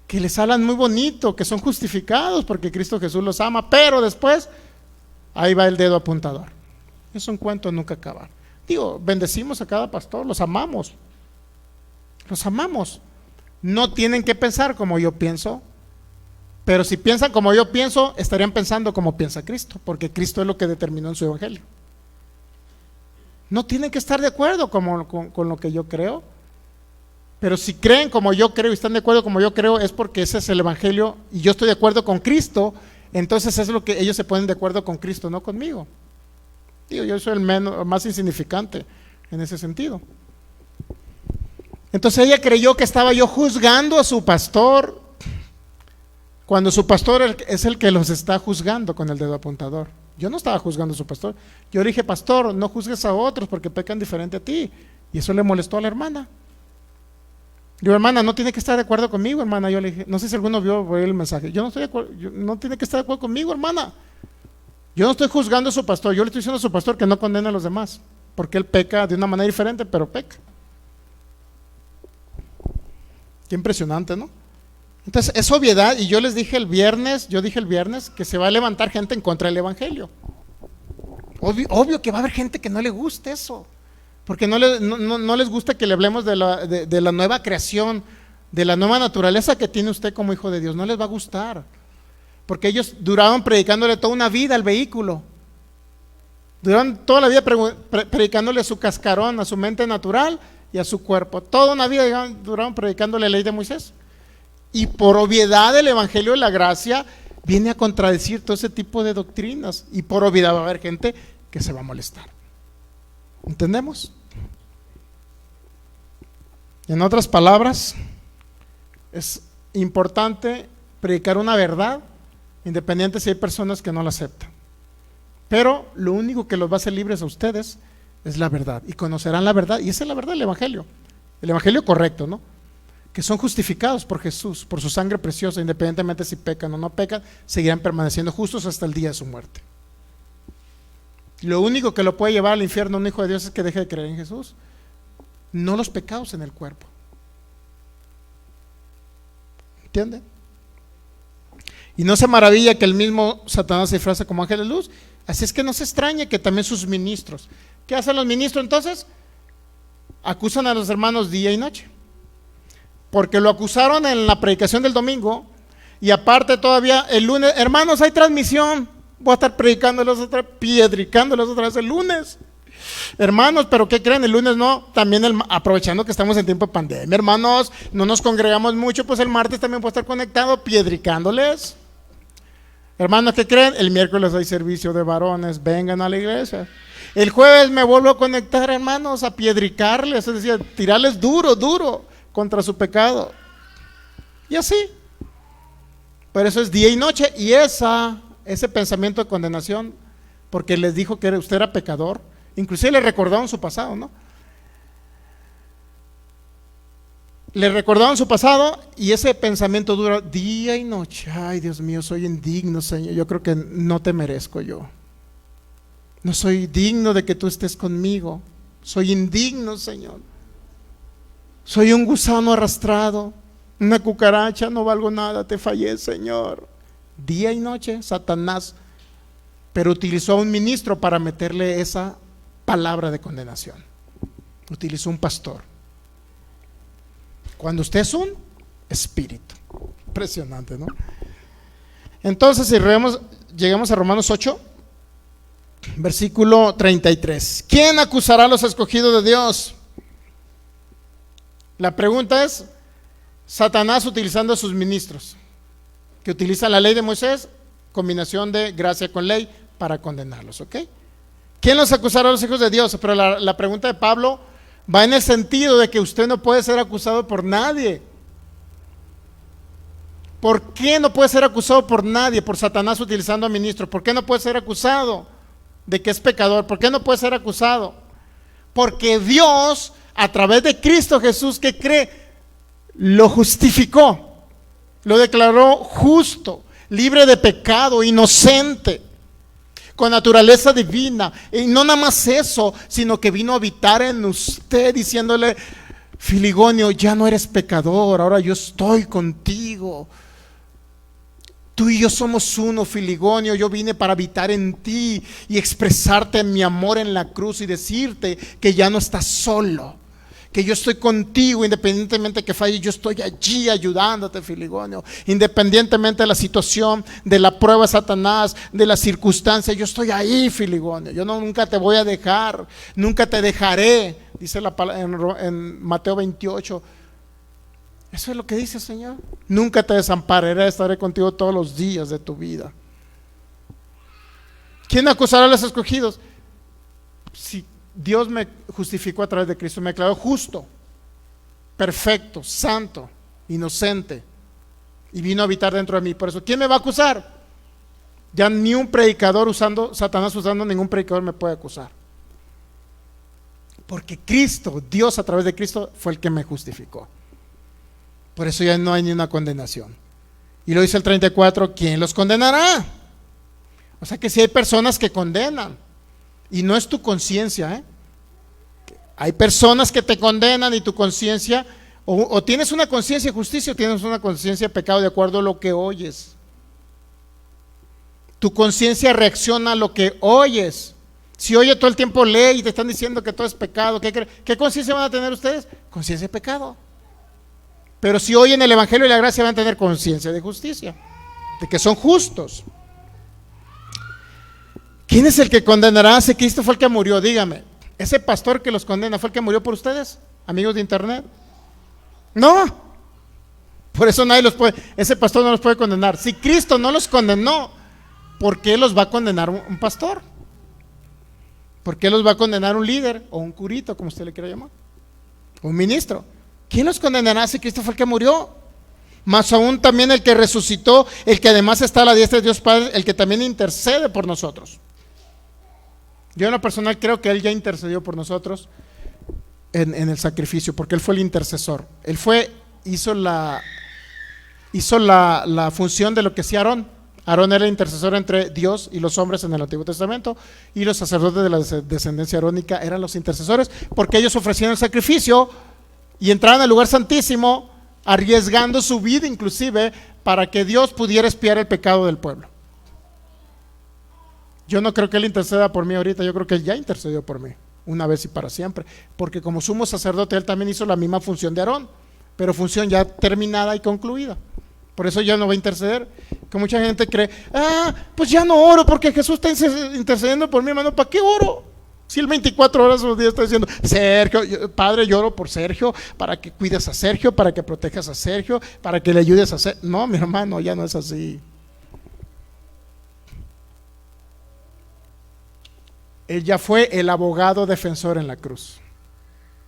Que les hablan muy bonito, que son justificados porque Cristo Jesús los ama, pero después ahí va el dedo apuntador. Es un cuento nunca acabar. Digo, bendecimos a cada pastor, los amamos. Los amamos. No tienen que pensar como yo pienso, pero si piensan como yo pienso, estarían pensando como piensa Cristo, porque Cristo es lo que determinó en su evangelio. No tienen que estar de acuerdo con lo que yo creo, pero si creen como yo creo y están de acuerdo como yo creo, es porque ese es el evangelio y yo estoy de acuerdo con Cristo. Entonces es lo que ellos se ponen de acuerdo con Cristo, no conmigo. Digo, yo soy el más insignificante en ese sentido. Entonces ella creyó que estaba yo juzgando a su pastor, cuando su pastor es el que los está juzgando con el dedo apuntador. Yo no estaba juzgando a su pastor. Yo le dije, pastor, no juzgues a otros porque pecan diferente a ti. Y eso le molestó a la hermana. Digo, hermana, no tiene que estar de acuerdo conmigo, hermana. Yo le dije, no sé si alguno vio el mensaje. Yo no estoy de acuerdo, no tiene que estar de acuerdo conmigo, hermana. Yo no estoy juzgando a su pastor. Yo le estoy diciendo a su pastor que no condene a los demás, porque él peca de una manera diferente, pero peca. Qué impresionante, ¿no? Entonces es obviedad, y yo dije el viernes que se va a levantar gente en contra del evangelio. Obvio que va a haber gente que no le guste eso, porque no les gusta que le hablemos de la nueva creación, de la nueva naturaleza que tiene usted como hijo de Dios. No les va a gustar, porque ellos duraban predicándole toda una vida al vehículo, duraban toda la vida predicándole a su cascarón, a su mente natural y a su cuerpo. Toda una vida duraban predicándole la ley de Moisés. Y por obviedad el evangelio de la gracia viene a contradecir todo ese tipo de doctrinas, y por obviedad va a haber gente que se va a molestar. ¿Entendemos? En otras palabras, es importante predicar una verdad, independiente si hay personas que no la aceptan. Pero lo único que los va a hacer libres a ustedes es la verdad, y conocerán la verdad, y esa es la verdad del evangelio, el evangelio correcto, ¿no? Que son justificados por Jesús, por su sangre preciosa, independientemente si pecan o no pecan, seguirán permaneciendo justos hasta el día de su muerte. Lo único que lo puede llevar al infierno a un hijo de Dios es que deje de creer en Jesús, no los pecados en el cuerpo. ¿Entiende? Y no se maravilla que el mismo Satanás se disfraza como ángel de luz. Así es que no se extrañe que también sus ministros, ¿qué hacen los ministros entonces? Acusan a los hermanos día y noche, porque lo acusaron en la predicación del domingo, y aparte todavía el lunes, hermanos, hay transmisión, voy a estar predicándolos piedricándolos otra vez el lunes. Hermanos, pero ¿qué creen? El lunes no, también aprovechando que estamos en tiempo de pandemia, hermanos, no nos congregamos mucho, pues el martes también voy a estar conectado piedricándoles. Hermanos, ¿qué creen? El miércoles hay servicio de varones, vengan a la iglesia. El jueves me vuelvo a conectar, hermanos, a piedricarles, es decir, tirarles duro contra su pecado. Y así. Pero eso es día y noche. Y ese pensamiento de condenación, porque les dijo que usted era pecador, inclusive le recordaron su pasado, ¿no? Le recordaron su pasado, y ese pensamiento dura día y noche. Ay, Dios mío, soy indigno, Señor. Yo creo que no te merezco yo. No soy digno de que tú estés conmigo. Soy indigno, Señor. Soy un gusano arrastrado, una cucaracha, no valgo nada, te fallé, Señor. Día y noche, Satanás, pero utilizó a un ministro para meterle esa palabra de condenación. Utilizó un pastor. Cuando usted es un espíritu. Impresionante, ¿no? Entonces, si llegamos a Romanos 8, versículo 33. ¿Quién acusará a los escogidos de Dios? La pregunta es, Satanás utilizando a sus ministros, que utilizan la ley de Moisés, combinación de gracia con ley, para condenarlos, ¿ok? ¿Quién los acusará a los hijos de Dios? Pero la pregunta de Pablo va en el sentido de que usted no puede ser acusado por nadie. ¿Por qué no puede ser acusado por nadie? Por Satanás utilizando a ministros. ¿Por qué no puede ser acusado de que es pecador? ¿Por qué no puede ser acusado? Porque Dios, a través de Cristo Jesús, que cree, lo justificó, lo declaró justo, libre de pecado, inocente, con naturaleza divina. Y no nada más eso, sino que vino a habitar en usted, diciéndole: Filigonio, ya no eres pecador, ahora yo estoy contigo. Tú y yo somos uno, Filigonio. Yo vine para habitar en ti y expresarte mi amor en la cruz y decirte que ya no estás solo, que yo estoy contigo, independientemente que falle, yo estoy allí ayudándote, Filigonio. Independientemente de la situación, de la prueba de Satanás, de la circunstancia, yo estoy ahí, Filigonio. Yo nunca te voy a dejar, nunca te dejaré, dice la palabra en Mateo 28. Eso es lo que dice el Señor. Nunca te desampararé, estaré contigo todos los días de tu vida. ¿Quién acusará a los escogidos? Si Dios me justificó a través de Cristo, me declaró justo, perfecto, santo, inocente, y vino a habitar dentro de mí. Por eso, ¿quién me va a acusar? Ya ni un predicador Satanás usando ningún predicador me puede acusar. Porque Cristo, Dios a través de Cristo, fue el que me justificó. Por eso ya no hay ni una condenación. Y lo dice el 34, ¿quién los condenará? O sea que si hay personas que condenan, y no es tu conciencia, hay personas que te condenan y tu conciencia, o tienes una conciencia de justicia o tienes una conciencia de pecado, de acuerdo a lo que oyes. Tu conciencia reacciona a lo que oyes. Si oye todo el tiempo ley y te están diciendo que todo es pecado, ¿qué conciencia van a tener ustedes? Conciencia de pecado. Pero si oyen el evangelio y la gracia, van a tener conciencia de justicia, de que son justos. ¿Quién es el que condenará? Si Cristo fue el que murió, dígame. ¿Ese pastor que los condena fue el que murió por ustedes, amigos de internet? No. Por eso nadie los puede, ese pastor no los puede condenar. Si Cristo no los condenó, ¿por qué los va a condenar un pastor? ¿Por qué los va a condenar un líder o un curito, como usted le quiera llamar? Un ministro. ¿Quién los condenará si Cristo fue el que murió? Más aún también el que resucitó, el que además está a la diestra de Dios Padre, el que también intercede por nosotros. Yo en lo personal creo que Él ya intercedió por nosotros en el sacrificio, porque Él fue el intercesor. Él hizo la función de lo que hacía Aarón. Aarón era el intercesor entre Dios y los hombres en el Antiguo Testamento, y los sacerdotes de la descendencia arónica eran los intercesores, porque ellos ofrecían el sacrificio y entraban al lugar santísimo, arriesgando su vida inclusive para que Dios pudiera expiar el pecado del pueblo. Yo no creo que Él interceda por mí ahorita, yo creo que Él ya intercedió por mí, una vez y para siempre, porque como sumo sacerdote Él también hizo la misma función de Aarón, pero función ya terminada y concluida. Por eso ya no va a interceder. Que mucha gente cree, pues ya no oro porque Jesús está intercediendo por mí, hermano. ¿Para qué oro? Si Él 24 horas al día está diciendo, Sergio, Padre, lloro por Sergio, para que cuides a Sergio, para que protejas a Sergio, para que le ayudes a Sergio. No, mi hermano, ya no es así. Él ya fue el abogado defensor en la cruz.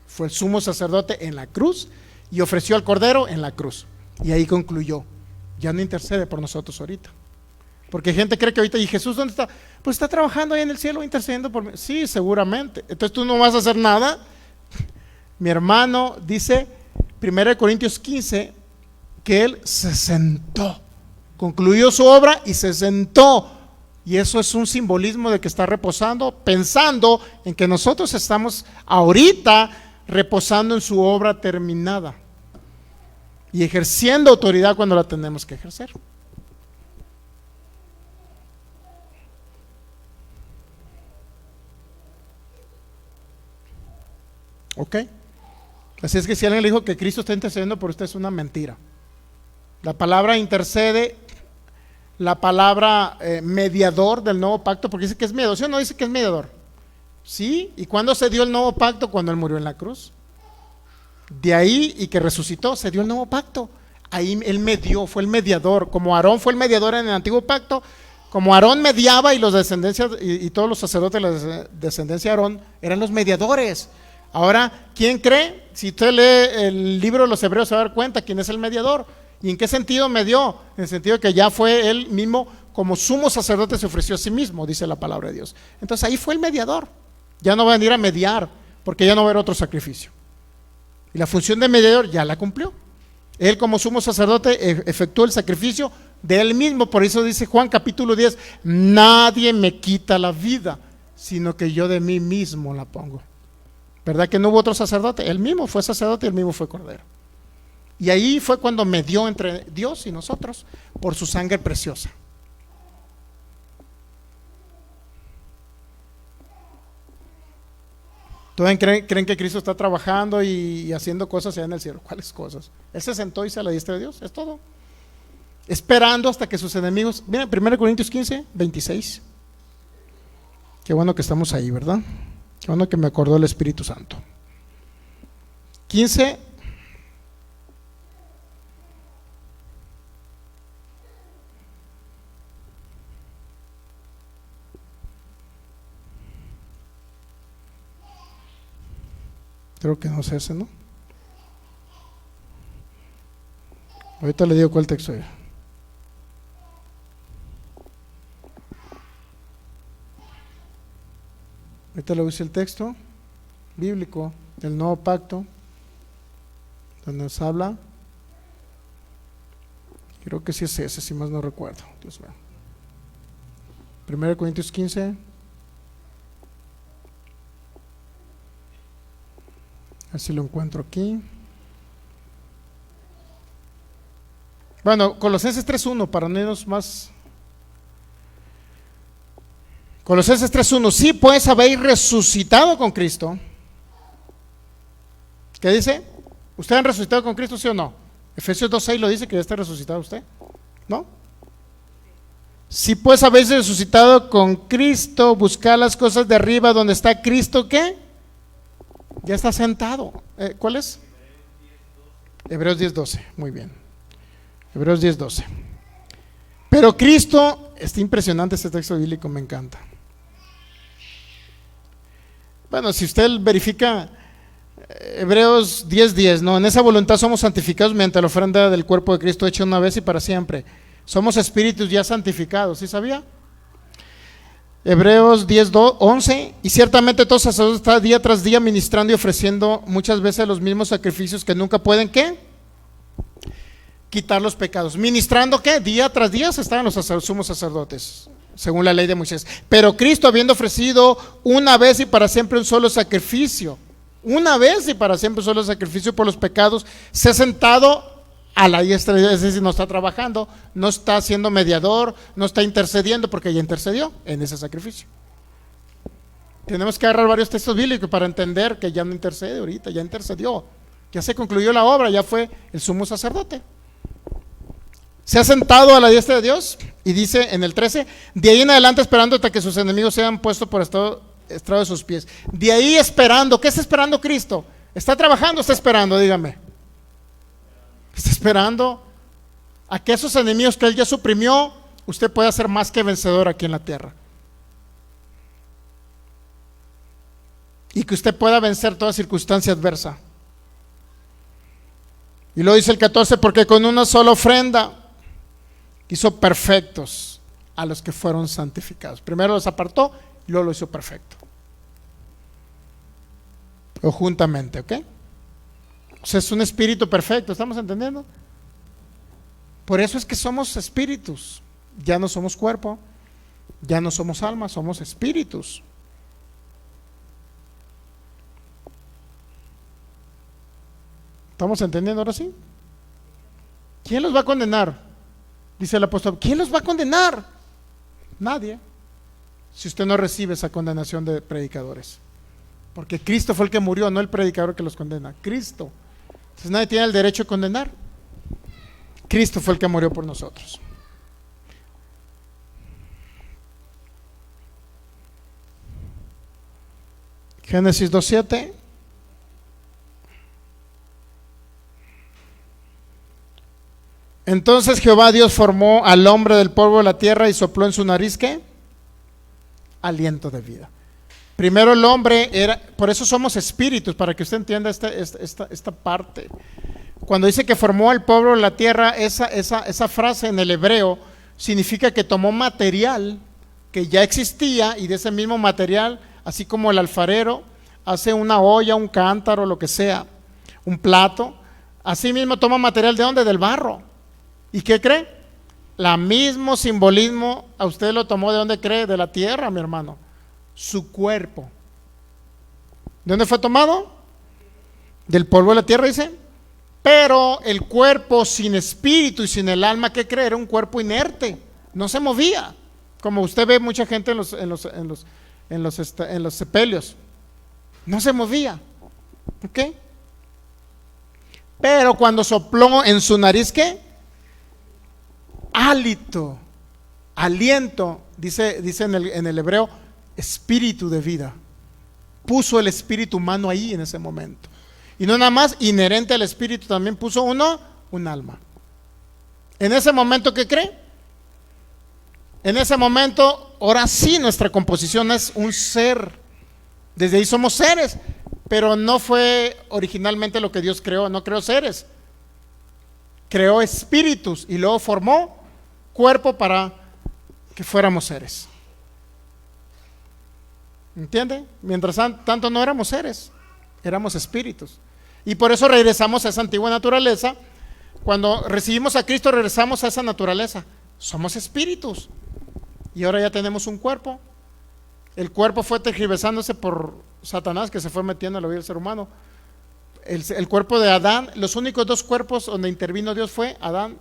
Fue el sumo sacerdote en la cruz y ofreció al Cordero en la cruz. Y ahí concluyó. Ya no intercede por nosotros ahorita. Porque gente cree que ahorita, ¿y Jesús dónde está? Pues está trabajando ahí en el cielo intercediendo por mí. Sí, seguramente. Entonces tú no vas a hacer nada. Mi hermano dice, 1 Corintios 15, que Él se sentó. Concluyó su obra y se sentó. Y eso es un simbolismo de que está reposando, pensando en que nosotros estamos ahorita reposando en su obra terminada y ejerciendo autoridad cuando la tenemos que ejercer. ¿Ok? Así es que si alguien le dijo que Cristo está intercediendo por usted, es una mentira. La palabra intercede, la palabra mediador del nuevo pacto, porque dice que es mediador, ¿sí o no dice que es mediador? ¿Sí? ¿Y cuándo se dio el nuevo pacto? Cuando Él murió en la cruz. De ahí, y que resucitó, se dio el nuevo pacto. Ahí Él medió, fue el mediador. Como Aarón fue el mediador en el antiguo pacto, como Aarón mediaba y los descendencias y todos los sacerdotes de la descendencia de Aarón eran los mediadores. Ahora, ¿quién cree? Si usted lee el libro de los Hebreos se va a dar cuenta quién es el mediador. ¿Y en qué sentido medió? En el sentido de que ya fue él mismo, como sumo sacerdote se ofreció a sí mismo, dice la palabra de Dios. Entonces ahí fue el mediador. Ya no va a venir a mediar, porque ya no va a haber otro sacrificio. Y la función de mediador ya la cumplió. Él como sumo sacerdote efectuó el sacrificio de él mismo. Por eso dice Juan capítulo 10, nadie me quita la vida, sino que yo de mí mismo la pongo. ¿Verdad que no hubo otro sacerdote? Él mismo fue sacerdote y él mismo fue cordero. Y ahí fue cuando medió entre Dios y nosotros por su sangre preciosa. ¿Todavía creen que Cristo está trabajando y haciendo cosas allá en el cielo? ¿Cuáles cosas? Él se sentó y se a la diestra de Dios, es todo. Esperando hasta que sus enemigos... Miren, 1 Corintios 15, 26. Qué bueno que estamos ahí, ¿verdad? Qué bueno que me acordó el Espíritu Santo. 15. Creo que no es ese, ¿no? Ahorita le digo cuál texto es. Ahorita le dice el texto bíblico del nuevo pacto, donde nos habla. Creo que sí es ese, si más no recuerdo. Dios mío. 1 Corintios 15. Así lo encuentro aquí. Bueno, Colosenses 3.1, para no irnos más. Colosenses 3.1, sí pues habéis resucitado con Cristo. ¿Qué dice? ¿Usted han resucitado con Cristo, sí o no? Efesios 2.6 lo dice, que ya está resucitado usted, ¿no? Si pues habéis resucitado con Cristo, buscad las cosas de arriba donde está Cristo, ¿qué? Ya está sentado. ¿Cuál es? Hebreos 10.12, muy bien. Hebreos 10.12. Pero Cristo, está impresionante este texto bíblico, me encanta. Bueno, si usted verifica Hebreos 10.10, ¿no? En esa voluntad somos santificados mediante la ofrenda del cuerpo de Cristo hecha una vez y para siempre. Somos espíritus ya santificados, ¿sí sabía? Hebreos 10:11, y ciertamente todo sacerdote está día tras día ministrando y ofreciendo muchas veces los mismos sacrificios que nunca pueden, ¿qué? Quitar los pecados. Ministrando, ¿qué? Día tras día estaban los sumos sacerdotes, según la ley de Moisés. Pero Cristo, habiendo ofrecido una vez y para siempre un solo sacrificio, una vez y para siempre un solo sacrificio por los pecados, se ha sentado a la diestra, es decir, no está trabajando, no está siendo mediador, no está intercediendo, porque ya intercedió en ese sacrificio. Tenemos que agarrar varios textos bíblicos para entender que ya no intercede ahorita, ya intercedió, ya se concluyó la obra, ya fue el sumo sacerdote. Se ha sentado a la diestra de Dios y dice en el 13, de ahí en adelante esperando hasta que sus enemigos sean puestos por estrado de sus pies. De ahí esperando, ¿qué está esperando Cristo? ¿Está trabajando o está esperando? Dígame. Está esperando a que esos enemigos que Él ya suprimió, usted pueda ser más que vencedor aquí en la tierra. Y que usted pueda vencer toda circunstancia adversa. Y luego dice el 14, porque con una sola ofrenda hizo perfectos a los que fueron santificados. Primero los apartó y luego los hizo perfecto. O juntamente, ¿ok? O sea, es un espíritu perfecto, ¿estamos entendiendo? Por eso es que somos espíritus, ya no somos cuerpo, ya no somos alma, somos espíritus. ¿Estamos entendiendo ahora sí? ¿Quién los va a condenar? Dice el apóstol, ¿quién los va a condenar? Nadie, si usted no recibe esa condenación de predicadores. Porque Cristo fue el que murió, no el predicador que los condena, Cristo. Entonces nadie tiene el derecho de condenar. Cristo fue el que murió por nosotros. Génesis 2:7. Entonces Jehová Dios formó al hombre del polvo de la tierra y sopló en su nariz, ¿qué? Aliento de vida. Primero el hombre era, por eso somos espíritus, para que usted entienda esta parte. Cuando dice que formó al polvo de la tierra, esa frase en el hebreo significa que tomó material que ya existía y de ese mismo material, así como el alfarero hace una olla, un cántaro, lo que sea, un plato, así mismo toma material ¿de dónde? Del barro. ¿Y qué cree? La mismo simbolismo a usted lo tomó ¿de dónde cree? De la tierra, mi hermano. Su cuerpo. ¿De dónde fue tomado? Del polvo de la tierra, dice. Pero el cuerpo sin espíritu y sin el alma, ¿qué cree? Era un cuerpo inerte, no se movía. Como usted ve mucha gente en los sepelios, no se movía. ¿Ok? Pero cuando sopló en su nariz, ¿qué? Hálito, aliento, dice en el hebreo, espíritu de vida. Puso el espíritu humano ahí en ese momento. Y no nada más inherente al espíritu, también puso un alma. En ese momento, ¿qué cree? En ese momento, ahora sí nuestra composición es un ser. Desde ahí somos seres, pero no fue originalmente lo que Dios creó, no creó seres. Creó espíritus y luego formó cuerpo para que fuéramos seres. ¿Entiende? Mientras tanto no éramos seres, éramos espíritus. Y por eso regresamos a esa antigua naturaleza. Cuando recibimos a Cristo regresamos a esa naturaleza. Somos espíritus. Y ahora ya tenemos un cuerpo. El cuerpo fue tergiversándose por Satanás, que se fue metiendo en la vida del ser humano. El cuerpo de Adán, los únicos dos cuerpos donde intervino Dios fue Adán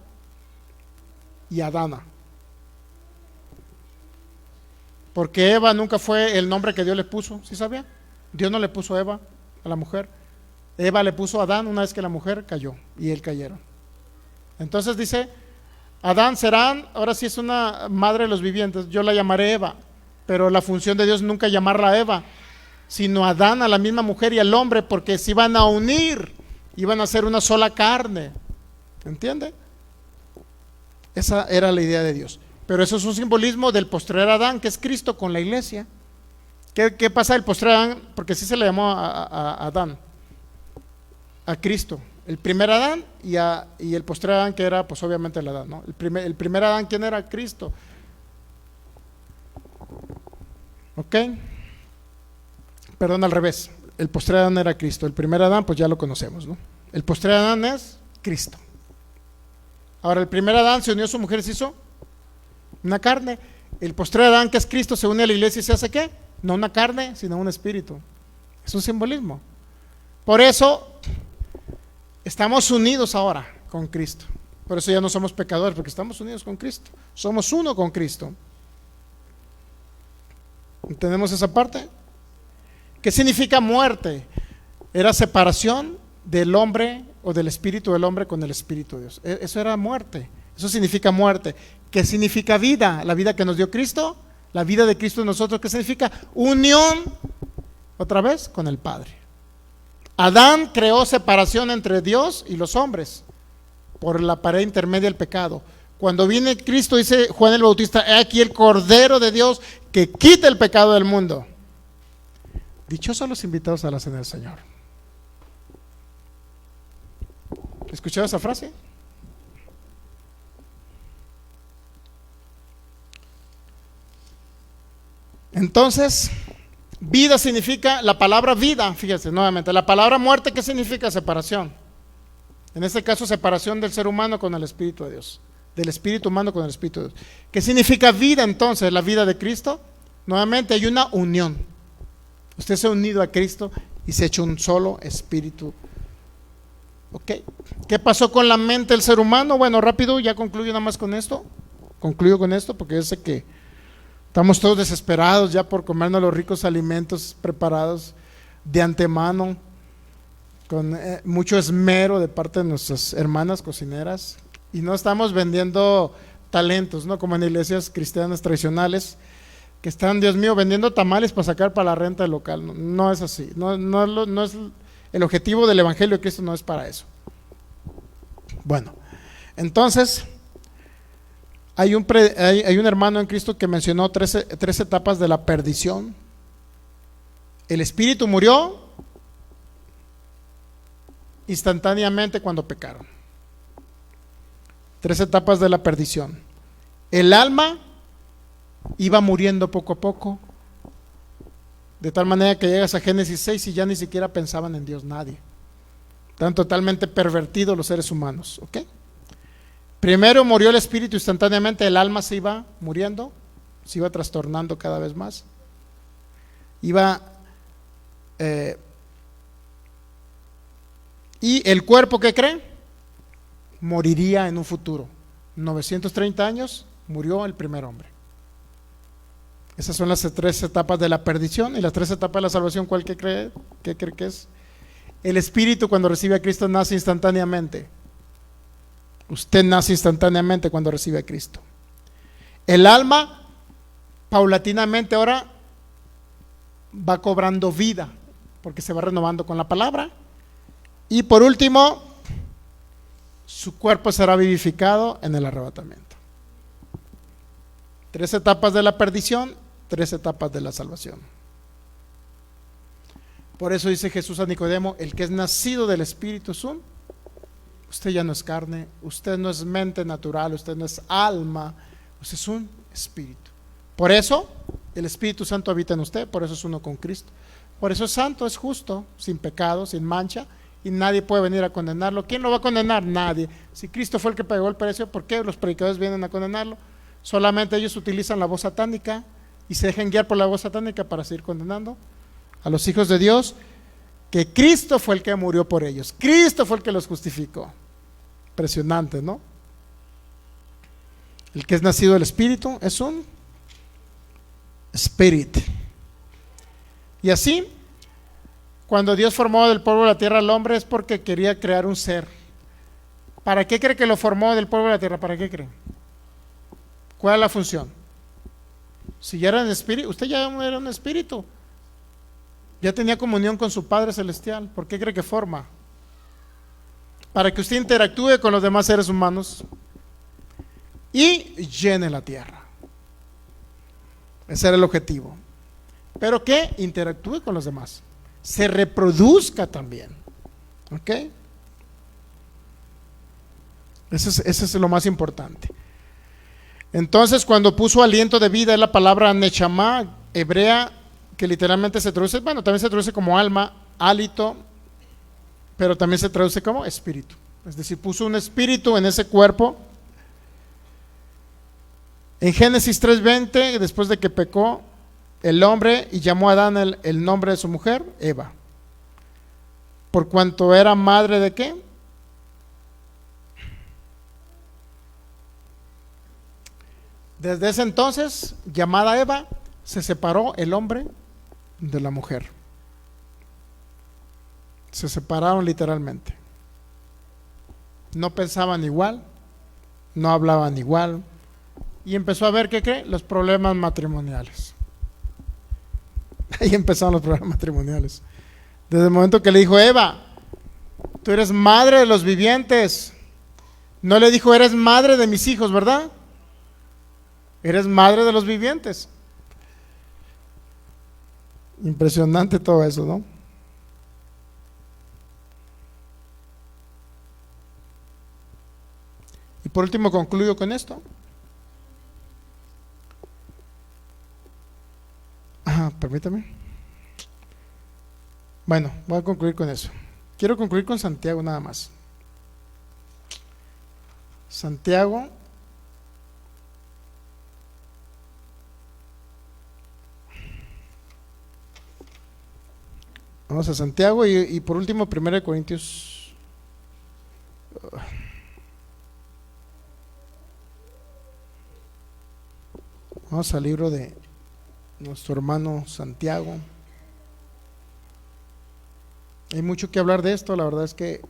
y Adana. Porque Eva nunca fue el nombre que Dios le puso, ¿sí sabía? Dios no le puso Eva a la mujer. Eva le puso a Adán una vez que la mujer cayó y él cayeron. Entonces dice, Adán serán, ahora sí es una madre de los vivientes, yo la llamaré Eva, pero la función de Dios nunca llamarla a Eva, sino a Adán, a la misma mujer y al hombre, porque se iban a unir, iban a ser una sola carne. ¿Entiende? Esa era la idea de Dios. Pero eso es un simbolismo del postrer Adán, que es Cristo con la iglesia. ¿Qué pasa del postrer Adán? Porque así se le llamó a Adán, a Cristo. El primer Adán y el postrer Adán, que era pues obviamente el Adán, ¿no? El primer Adán, ¿quién era? Cristo. ¿Ok? Perdón, al revés. El postrer Adán era Cristo. El primer Adán pues ya lo conocemos, ¿no? El postrer Adán es Cristo. Ahora el primer Adán se unió a su mujer y se hizo una carne. El postrer Adán, que es Cristo, se une a la iglesia y se hace ¿qué? No una carne, sino un espíritu. Es un simbolismo. Por eso estamos unidos ahora con Cristo. Por eso ya no somos pecadores, porque estamos unidos con Cristo. Somos uno con Cristo. ¿Entendemos esa parte? ¿Qué significa muerte? Era separación del hombre o del espíritu del hombre con el espíritu de Dios. Eso era muerte. Eso significa muerte. ¿Qué significa vida? La vida que nos dio Cristo, la vida de Cristo en nosotros. ¿Qué significa? Unión, otra vez, con el Padre. Adán creó separación entre Dios y los hombres por la pared intermedia del pecado. Cuando viene Cristo, dice Juan el Bautista, he aquí el Cordero de Dios que quita el pecado del mundo. Dichosos los invitados a la cena del Señor. ¿Escuchaba esa frase? Entonces, vida significa, la palabra vida, fíjese nuevamente, la palabra muerte, ¿qué significa? Separación. En este caso, separación del ser humano con el Espíritu de Dios, del espíritu humano con el Espíritu de Dios. ¿Qué significa vida entonces? La vida de Cristo. Nuevamente hay una unión. Usted se ha unido a Cristo y se ha hecho un solo espíritu. ¿Ok? ¿Qué pasó con la mente del ser humano? Bueno, rápido, ya concluyo nada más con esto. Concluyo con esto porque yo sé que estamos todos desesperados ya por comernos los ricos alimentos preparados de antemano, con mucho esmero de parte de nuestras hermanas cocineras. Y no estamos vendiendo talentos, ¿no? Como en iglesias cristianas tradicionales, que están, Dios mío, vendiendo tamales para sacar para la renta del local. No, no es así. No es el objetivo del Evangelio de Cristo, no es para eso. Bueno, Entonces, hay un hermano en Cristo que mencionó tres etapas de la perdición. El espíritu murió instantáneamente cuando pecaron. Tres etapas de la perdición. El alma iba muriendo poco a poco, de tal manera que llegas a Génesis 6 y ya ni siquiera pensaban en Dios nadie. Están totalmente pervertidos los seres humanos, ¿ok? Primero murió el espíritu instantáneamente, el alma se iba muriendo, se iba trastornando cada vez más. Y el cuerpo, ¿qué cree? Moriría en un futuro. 930 años murió el primer hombre. Esas son las tres etapas de la perdición. Y las tres etapas de la salvación, ¿cuál que cree? ¿Qué cree que es? El espíritu, cuando recibe a Cristo, nace instantáneamente. Usted nace instantáneamente cuando recibe a Cristo. El alma, paulatinamente ahora, va cobrando vida, porque se va renovando con la palabra. Y por último, su cuerpo será vivificado en el arrebatamiento. Tres etapas de la perdición, tres etapas de la salvación. Por eso dice Jesús a Nicodemo: el que es nacido del Espíritu es un... Usted ya no es carne, usted no es mente natural, usted no es alma, usted es un espíritu. Por eso el Espíritu Santo habita en usted, por eso es uno con Cristo. Por eso es santo, es justo, sin pecado, sin mancha, y nadie puede venir a condenarlo. ¿Quién lo va a condenar? Nadie. Si Cristo fue el que pagó el precio, ¿por qué los predicadores vienen a condenarlo? Solamente ellos utilizan la voz satánica y se dejan guiar por la voz satánica para seguir condenando a los hijos de Dios, que Cristo fue el que murió por ellos, Cristo fue el que los justificó. Impresionante, ¿no? El que es nacido del Espíritu es un Spirit. Y así, cuando Dios formó del polvo de la tierra al hombre, es porque quería crear un ser. ¿Para qué cree que lo formó del polvo de la tierra? ¿Para qué cree? ¿Cuál es la función? Si ya era un espíritu, usted ya era un espíritu, ya tenía comunión con su Padre Celestial. ¿Por qué cree que forma? Para que usted interactúe con los demás seres humanos y llene la tierra. Ese era el objetivo. Pero que interactúe con los demás, se reproduzca también. ¿Ok? Eso es lo más importante. Entonces, cuando puso aliento de vida, es la palabra neshama hebrea, que literalmente se traduce, bueno, también se traduce como alma, hálito, pero también se traduce como espíritu. Es decir, puso un espíritu en ese cuerpo. En Génesis 3:20, después de que pecó el hombre y llamó a Adán el nombre de su mujer, Eva, por cuanto era madre de ¿qué? Desde ese entonces, llamada Eva, se separó el hombre de la mujer. Se separaron literalmente. No pensaban igual, no hablaban igual, y empezó a ver ¿qué? Los problemas matrimoniales. Ahí empezaron los problemas matrimoniales. Desde el momento que le dijo: Eva, tú eres madre de los vivientes. No le dijo: eres madre de mis hijos, ¿verdad? Eres madre de los vivientes. Impresionante todo eso, ¿no? Y por último concluyo con esto. Permítame. Bueno, voy a concluir con eso. Quiero concluir con Santiago nada más. Santiago. Vamos a Santiago y por último 1 Corintios. Vamos al libro de nuestro hermano Santiago. Hay mucho que hablar de esto, la verdad es que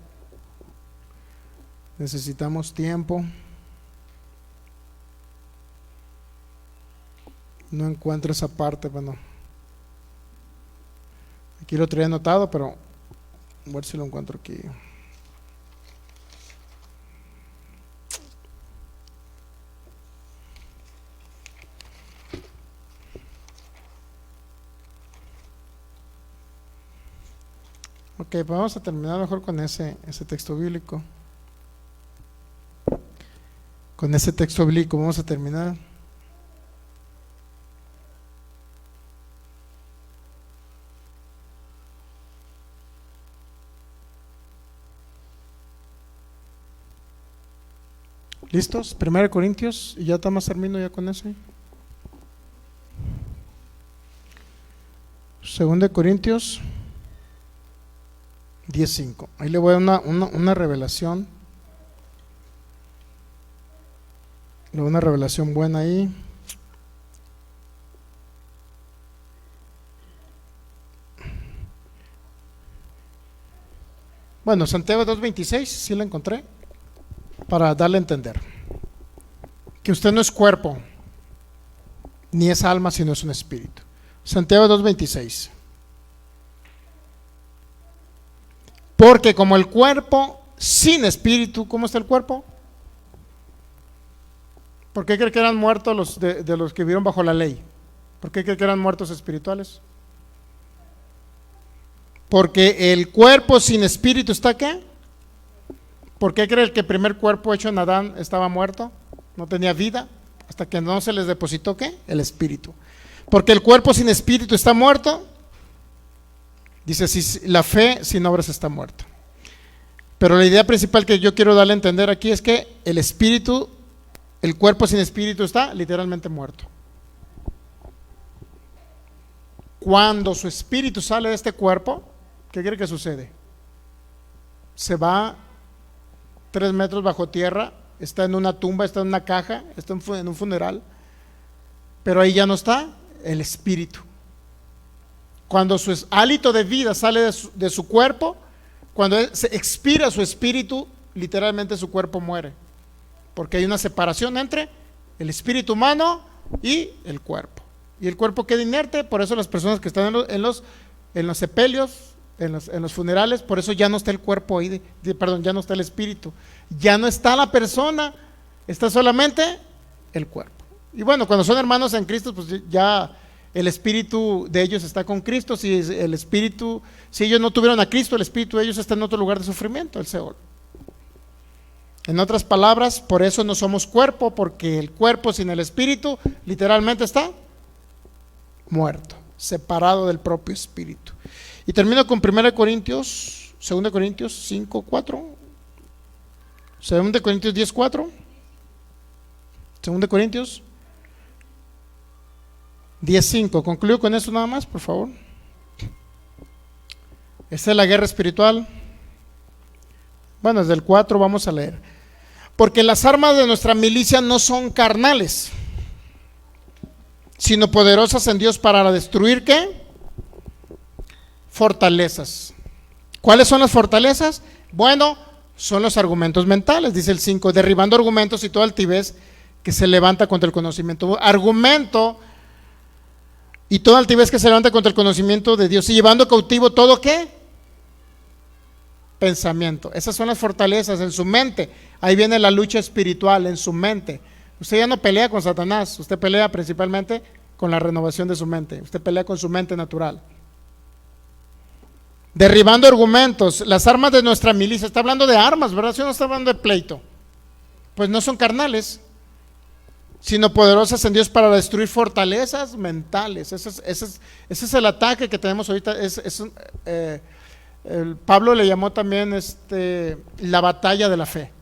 necesitamos tiempo. No encuentro esa parte, bueno. Aquí lo traía anotado, pero a ver si lo encuentro aquí. Ok, pues vamos a terminar mejor con ese texto bíblico. Con ese texto bíblico vamos a terminar. ¿Listos? 1 Corintios, y ya estamos terminando ya con ese. 2 Corintios 10:5. Ahí le voy a dar una revelación. Le doy una revelación buena ahí. Bueno, Santiago 2:26, sí la encontré, para darle a entender que usted no es cuerpo, ni es alma, sino es un espíritu. Santiago 2:26. Porque como el cuerpo sin espíritu, ¿cómo está el cuerpo? ¿Por qué cree que eran muertos los de los que vivieron bajo la ley? ¿Por qué cree que eran muertos espirituales? Porque el cuerpo sin espíritu está ¿qué? ¿Por qué cree que el primer cuerpo hecho en Adán estaba muerto? No tenía vida, hasta que no se les depositó ¿qué? El espíritu. Porque el cuerpo sin espíritu está muerto. Dice, si la fe sin obras está muerta. Pero la idea principal que yo quiero darle a entender aquí es que el espíritu, el cuerpo sin espíritu está literalmente muerto. Cuando su espíritu sale de este cuerpo, ¿qué cree que sucede? Se va 3 metros bajo tierra, está en una tumba, está en una caja, está en un funeral, pero ahí ya no está el espíritu. Cuando su hálito de vida sale de su cuerpo, cuando se expira su espíritu, literalmente su cuerpo muere, porque hay una separación entre el espíritu humano y el cuerpo, y el cuerpo queda inerte. Por eso las personas que están en los sepelios, en los funerales, por eso ya no está el cuerpo ahí, perdón, ya no está el espíritu, ya no está la persona, está solamente el cuerpo. Y bueno, cuando son hermanos en Cristo, pues ya el espíritu de ellos está con Cristo. Si ellos no tuvieron a Cristo, el espíritu de ellos está en otro lugar de sufrimiento, el Seol. En otras palabras, por eso no somos cuerpo, porque el cuerpo sin el espíritu literalmente está muerto, separado del propio espíritu. Y termino con 2 Corintios 5:4, 2 Corintios 10:4, 2 Corintios 10:5. Concluyo con eso nada más, por favor. Esta es la guerra espiritual. Bueno, desde el 4 vamos a leer. Porque las armas de nuestra milicia no son carnales, sino poderosas en Dios para destruir ¿qué? Fortalezas. ¿Cuáles son las fortalezas? Bueno, son los argumentos mentales, dice el 5, derribando argumentos y toda altivez que se levanta contra el conocimiento. Argumento y toda altivez que se levanta contra el conocimiento de Dios, y llevando cautivo todo ¿qué? Pensamiento. Esas son las fortalezas en su mente. Ahí viene la lucha espiritual en su mente. Usted ya no pelea con Satanás, usted pelea principalmente con la renovación de su mente. Usted pelea con su mente natural. Derribando argumentos, las armas de nuestra milicia. Está hablando de armas, ¿verdad? Si uno está hablando de pleito, pues no son carnales, sino poderosas en Dios para destruir fortalezas mentales. Ese es el ataque que tenemos ahorita. Pablo le llamó también la batalla de la fe.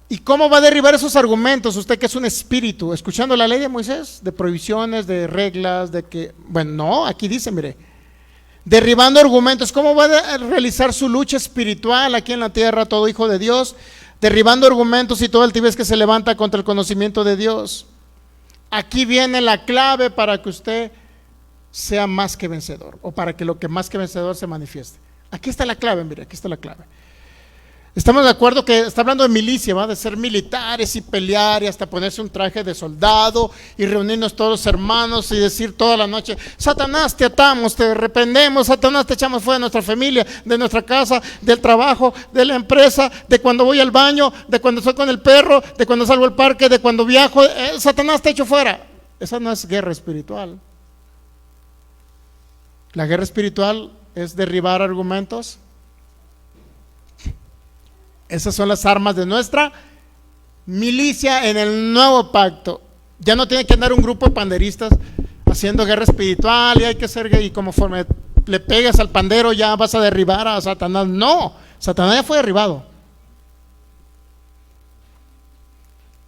¿Y cómo va a derribar esos argumentos usted que es un espíritu? Escuchando la ley de Moisés, de prohibiciones, de reglas, de que, bueno, no, aquí dice, mire, derribando argumentos. ¿Cómo va a realizar su lucha espiritual aquí en la tierra todo hijo de Dios? Derribando argumentos y todo altivez que se levanta contra el conocimiento de Dios. Aquí viene la clave para que usted sea más que vencedor, o para que lo que más que vencedor se manifieste. Aquí está la clave, mire, aquí está la clave. Estamos de acuerdo que está hablando de milicia, ¿va? De ser militares y pelear y hasta ponerse un traje de soldado y reunirnos todos los hermanos y decir toda la noche: Satanás, te atamos, te reprendemos, Satanás, te echamos fuera de nuestra familia, de nuestra casa, del trabajo, de la empresa, de cuando voy al baño, de cuando estoy con el perro, de cuando salgo al parque, de cuando viajo, Satanás, te echo fuera. Esa no es guerra espiritual. La guerra espiritual es derribar argumentos. Esas son las armas de nuestra milicia en el nuevo pacto. Ya no tiene que andar un grupo de panderistas haciendo guerra espiritual y hay que ser, y conforme le pegas al pandero ya vas a derribar a Satanás. No, Satanás ya fue derribado.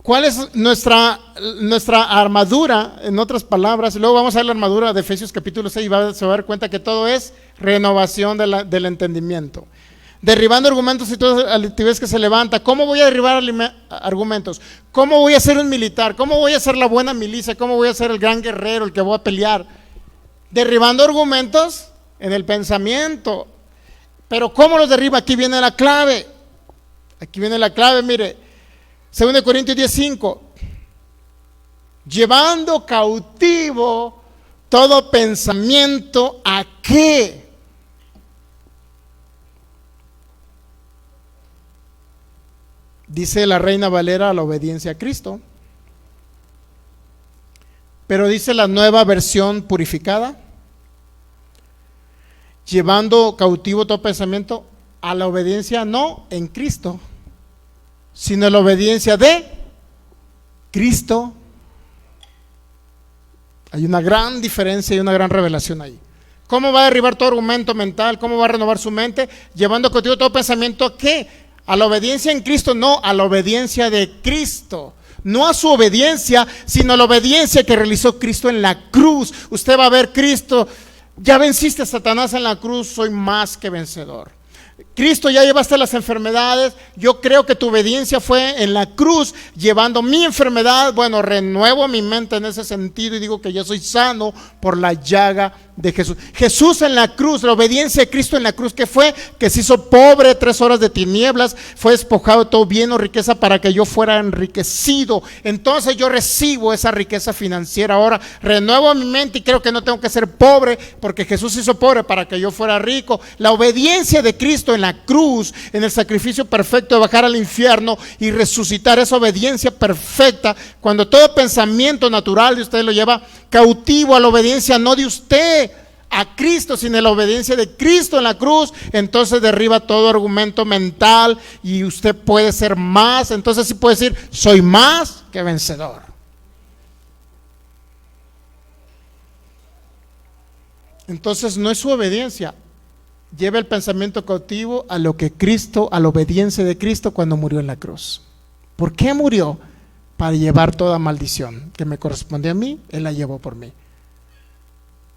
¿Cuál es nuestra armadura? En otras palabras, y luego vamos a ver la armadura de Efesios capítulo 6 y se va a dar cuenta que todo es renovación del entendimiento. Derribando argumentos y toda altivez que se levanta. ¿Cómo voy a derribar argumentos? ¿Cómo voy a ser un militar? ¿Cómo voy a ser la buena milicia? ¿Cómo voy a ser el gran guerrero, el que voy a pelear? Derribando argumentos en el pensamiento. Pero ¿cómo los derriba? Aquí viene la clave. Aquí viene la clave, mire. 2 Corintios 10:5. Llevando cautivo todo pensamiento ¿a qué? Dice la Reina Valera, a la obediencia a Cristo. Pero dice la Nueva Versión Purificada, llevando cautivo todo pensamiento a la obediencia no en Cristo, sino a la obediencia de Cristo. Hay una gran diferencia y una gran revelación ahí. ¿Cómo va a derribar todo argumento mental? ¿Cómo va a renovar su mente? Llevando cautivo todo pensamiento ¿a qué? A la obediencia en Cristo, no, a la obediencia de Cristo. No a su obediencia, sino a la obediencia que realizó Cristo en la cruz. Usted va a ver Cristo, ya venciste a Satanás en la cruz, soy más que vencedor. Cristo, ya llevaste las enfermedades. Yo creo que tu obediencia fue en la cruz, llevando mi enfermedad. Bueno, renuevo mi mente en ese sentido y digo que yo soy sano por la llaga de Jesús. Jesús en la cruz, la obediencia de Cristo en la cruz, ¿qué fue? Que se hizo pobre, 3 horas de tinieblas, fue despojado de todo bien o riqueza para que yo fuera enriquecido. Entonces yo recibo esa riqueza financiera. Ahora renuevo mi mente y creo que no tengo que ser pobre porque Jesús se hizo pobre para que yo fuera rico. La obediencia de Cristo en la cruz, en el sacrificio perfecto de bajar al infierno y resucitar, esa obediencia perfecta, cuando todo pensamiento natural de usted lo lleva cautivo a la obediencia no de usted a Cristo, sino a la obediencia de Cristo en la cruz, entonces derriba todo argumento mental y usted puede ser más. Entonces sí puede decir, soy más que vencedor. Entonces no es su obediencia. Lleva el pensamiento cautivo a lo que Cristo, a la obediencia de Cristo cuando murió en la cruz. ¿Por qué murió? Para llevar toda maldición que me corresponde a mí, Él la llevó por mí.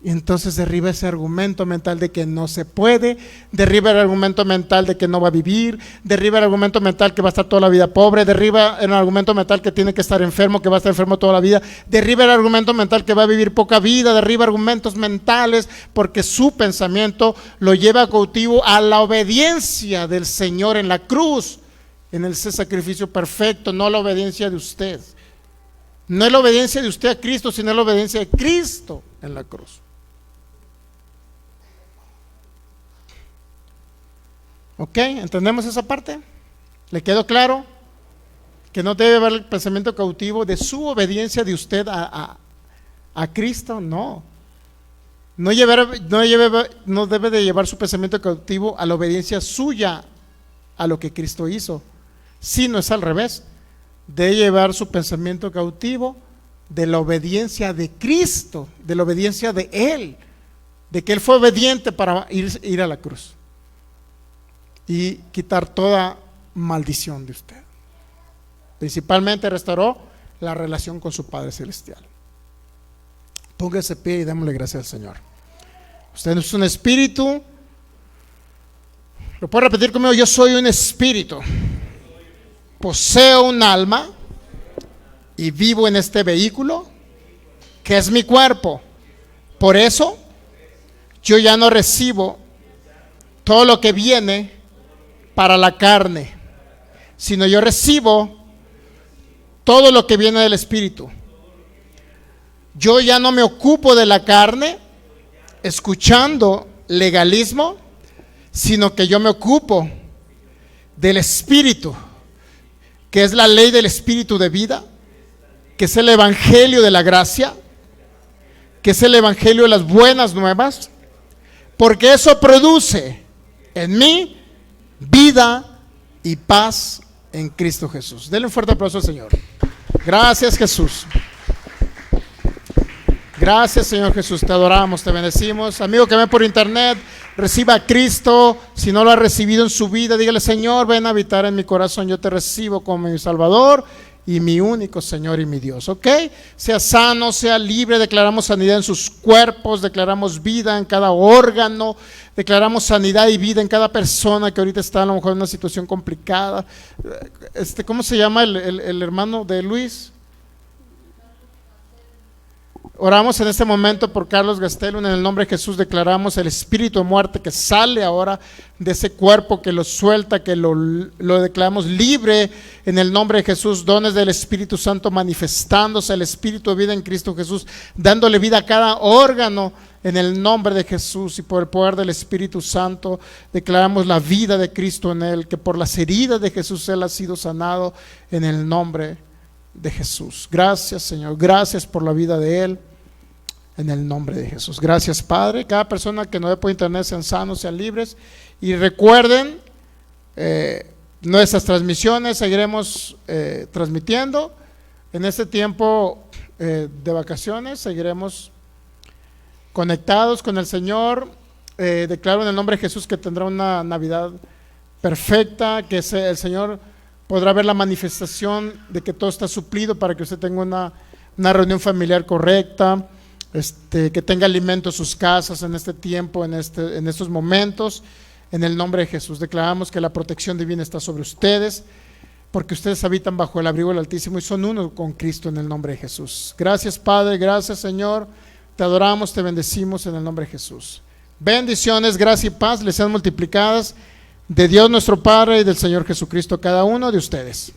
Y entonces derriba ese argumento mental de que no se puede, derriba el argumento mental de que no va a vivir, derriba el argumento mental que va a estar toda la vida pobre, derriba el argumento mental que tiene que estar enfermo, que va a estar enfermo toda la vida, derriba el argumento mental que va a vivir poca vida, derriba argumentos mentales porque su pensamiento lo lleva cautivo a la obediencia del Señor en la cruz, en ese sacrificio perfecto, no la obediencia de usted. No es la obediencia de usted a Cristo, sino la obediencia de Cristo en la cruz. ¿Ok? ¿Entendemos esa parte? ¿Le quedó claro? Que no debe haber el pensamiento cautivo de su obediencia de usted a Cristo. No. No debe de llevar su pensamiento cautivo a la obediencia suya a lo que Cristo hizo. Sino es al revés. Debe llevar su pensamiento cautivo de la obediencia de Cristo, de la obediencia de Él, de que Él fue obediente para ir a la cruz y quitar toda maldición de usted. Principalmente restauró la relación con su Padre Celestial. Póngase pie y démosle gracias al Señor. Usted es un espíritu. Lo puede repetir conmigo: yo soy un espíritu, poseo un alma y vivo en este vehículo que es mi cuerpo. Por eso yo ya no recibo todo lo que viene para la carne, sino yo recibo todo lo que viene del Espíritu. Yo ya no me ocupo de la carne escuchando legalismo, sino que yo me ocupo del Espíritu, que es la ley del Espíritu de vida, que es el Evangelio de la gracia, que es el Evangelio de las buenas nuevas, porque eso produce en mí vida y paz en Cristo Jesús. Denle un fuerte aplauso al Señor. Gracias, Jesús. Gracias, Señor Jesús, te adoramos, te bendecimos. Amigo que ve por internet, reciba a Cristo. Si no lo ha recibido en su vida, dígale: Señor, ven a habitar en mi corazón, yo te recibo como mi Salvador y mi único Señor y mi Dios, ¿ok? Sea sano, sea libre. Declaramos sanidad en sus cuerpos, declaramos vida en cada órgano, declaramos sanidad y vida en cada persona que ahorita está a lo mejor en una situación complicada. ¿Cómo se llama el hermano de Luis? Oramos en este momento por Carlos Gastelum. En el nombre de Jesús declaramos el espíritu de muerte que sale ahora de ese cuerpo, que lo suelta, que lo declaramos libre en el nombre de Jesús. Dones del Espíritu Santo manifestándose, el espíritu de vida en Cristo Jesús, dándole vida a cada órgano en el nombre de Jesús. Y por el poder del Espíritu Santo declaramos la vida de Cristo en él, que por las heridas de Jesús él ha sido sanado en el nombre de Jesús. Gracias, Señor, gracias por la vida de él en el nombre de Jesús. Gracias, Padre. Cada persona que nos ve por internet sean sanos, sean libres, y recuerden nuestras transmisiones. Seguiremos transmitiendo en este tiempo de vacaciones, seguiremos conectados con el Señor. Declaro en el nombre de Jesús que tendrá una Navidad perfecta, que el Señor podrá ver la manifestación de que todo está suplido para que usted tenga una reunión familiar correcta, que tenga alimento en sus casas en este tiempo, en estos momentos. En el nombre de Jesús declaramos que la protección divina está sobre ustedes, porque ustedes habitan bajo el abrigo del Altísimo y son uno con Cristo en el nombre de Jesús. Gracias, Padre, gracias, Señor. Te adoramos, te bendecimos en el nombre de Jesús. Bendiciones, gracia y paz les sean multiplicadas de Dios nuestro Padre y del Señor Jesucristo a cada uno de ustedes.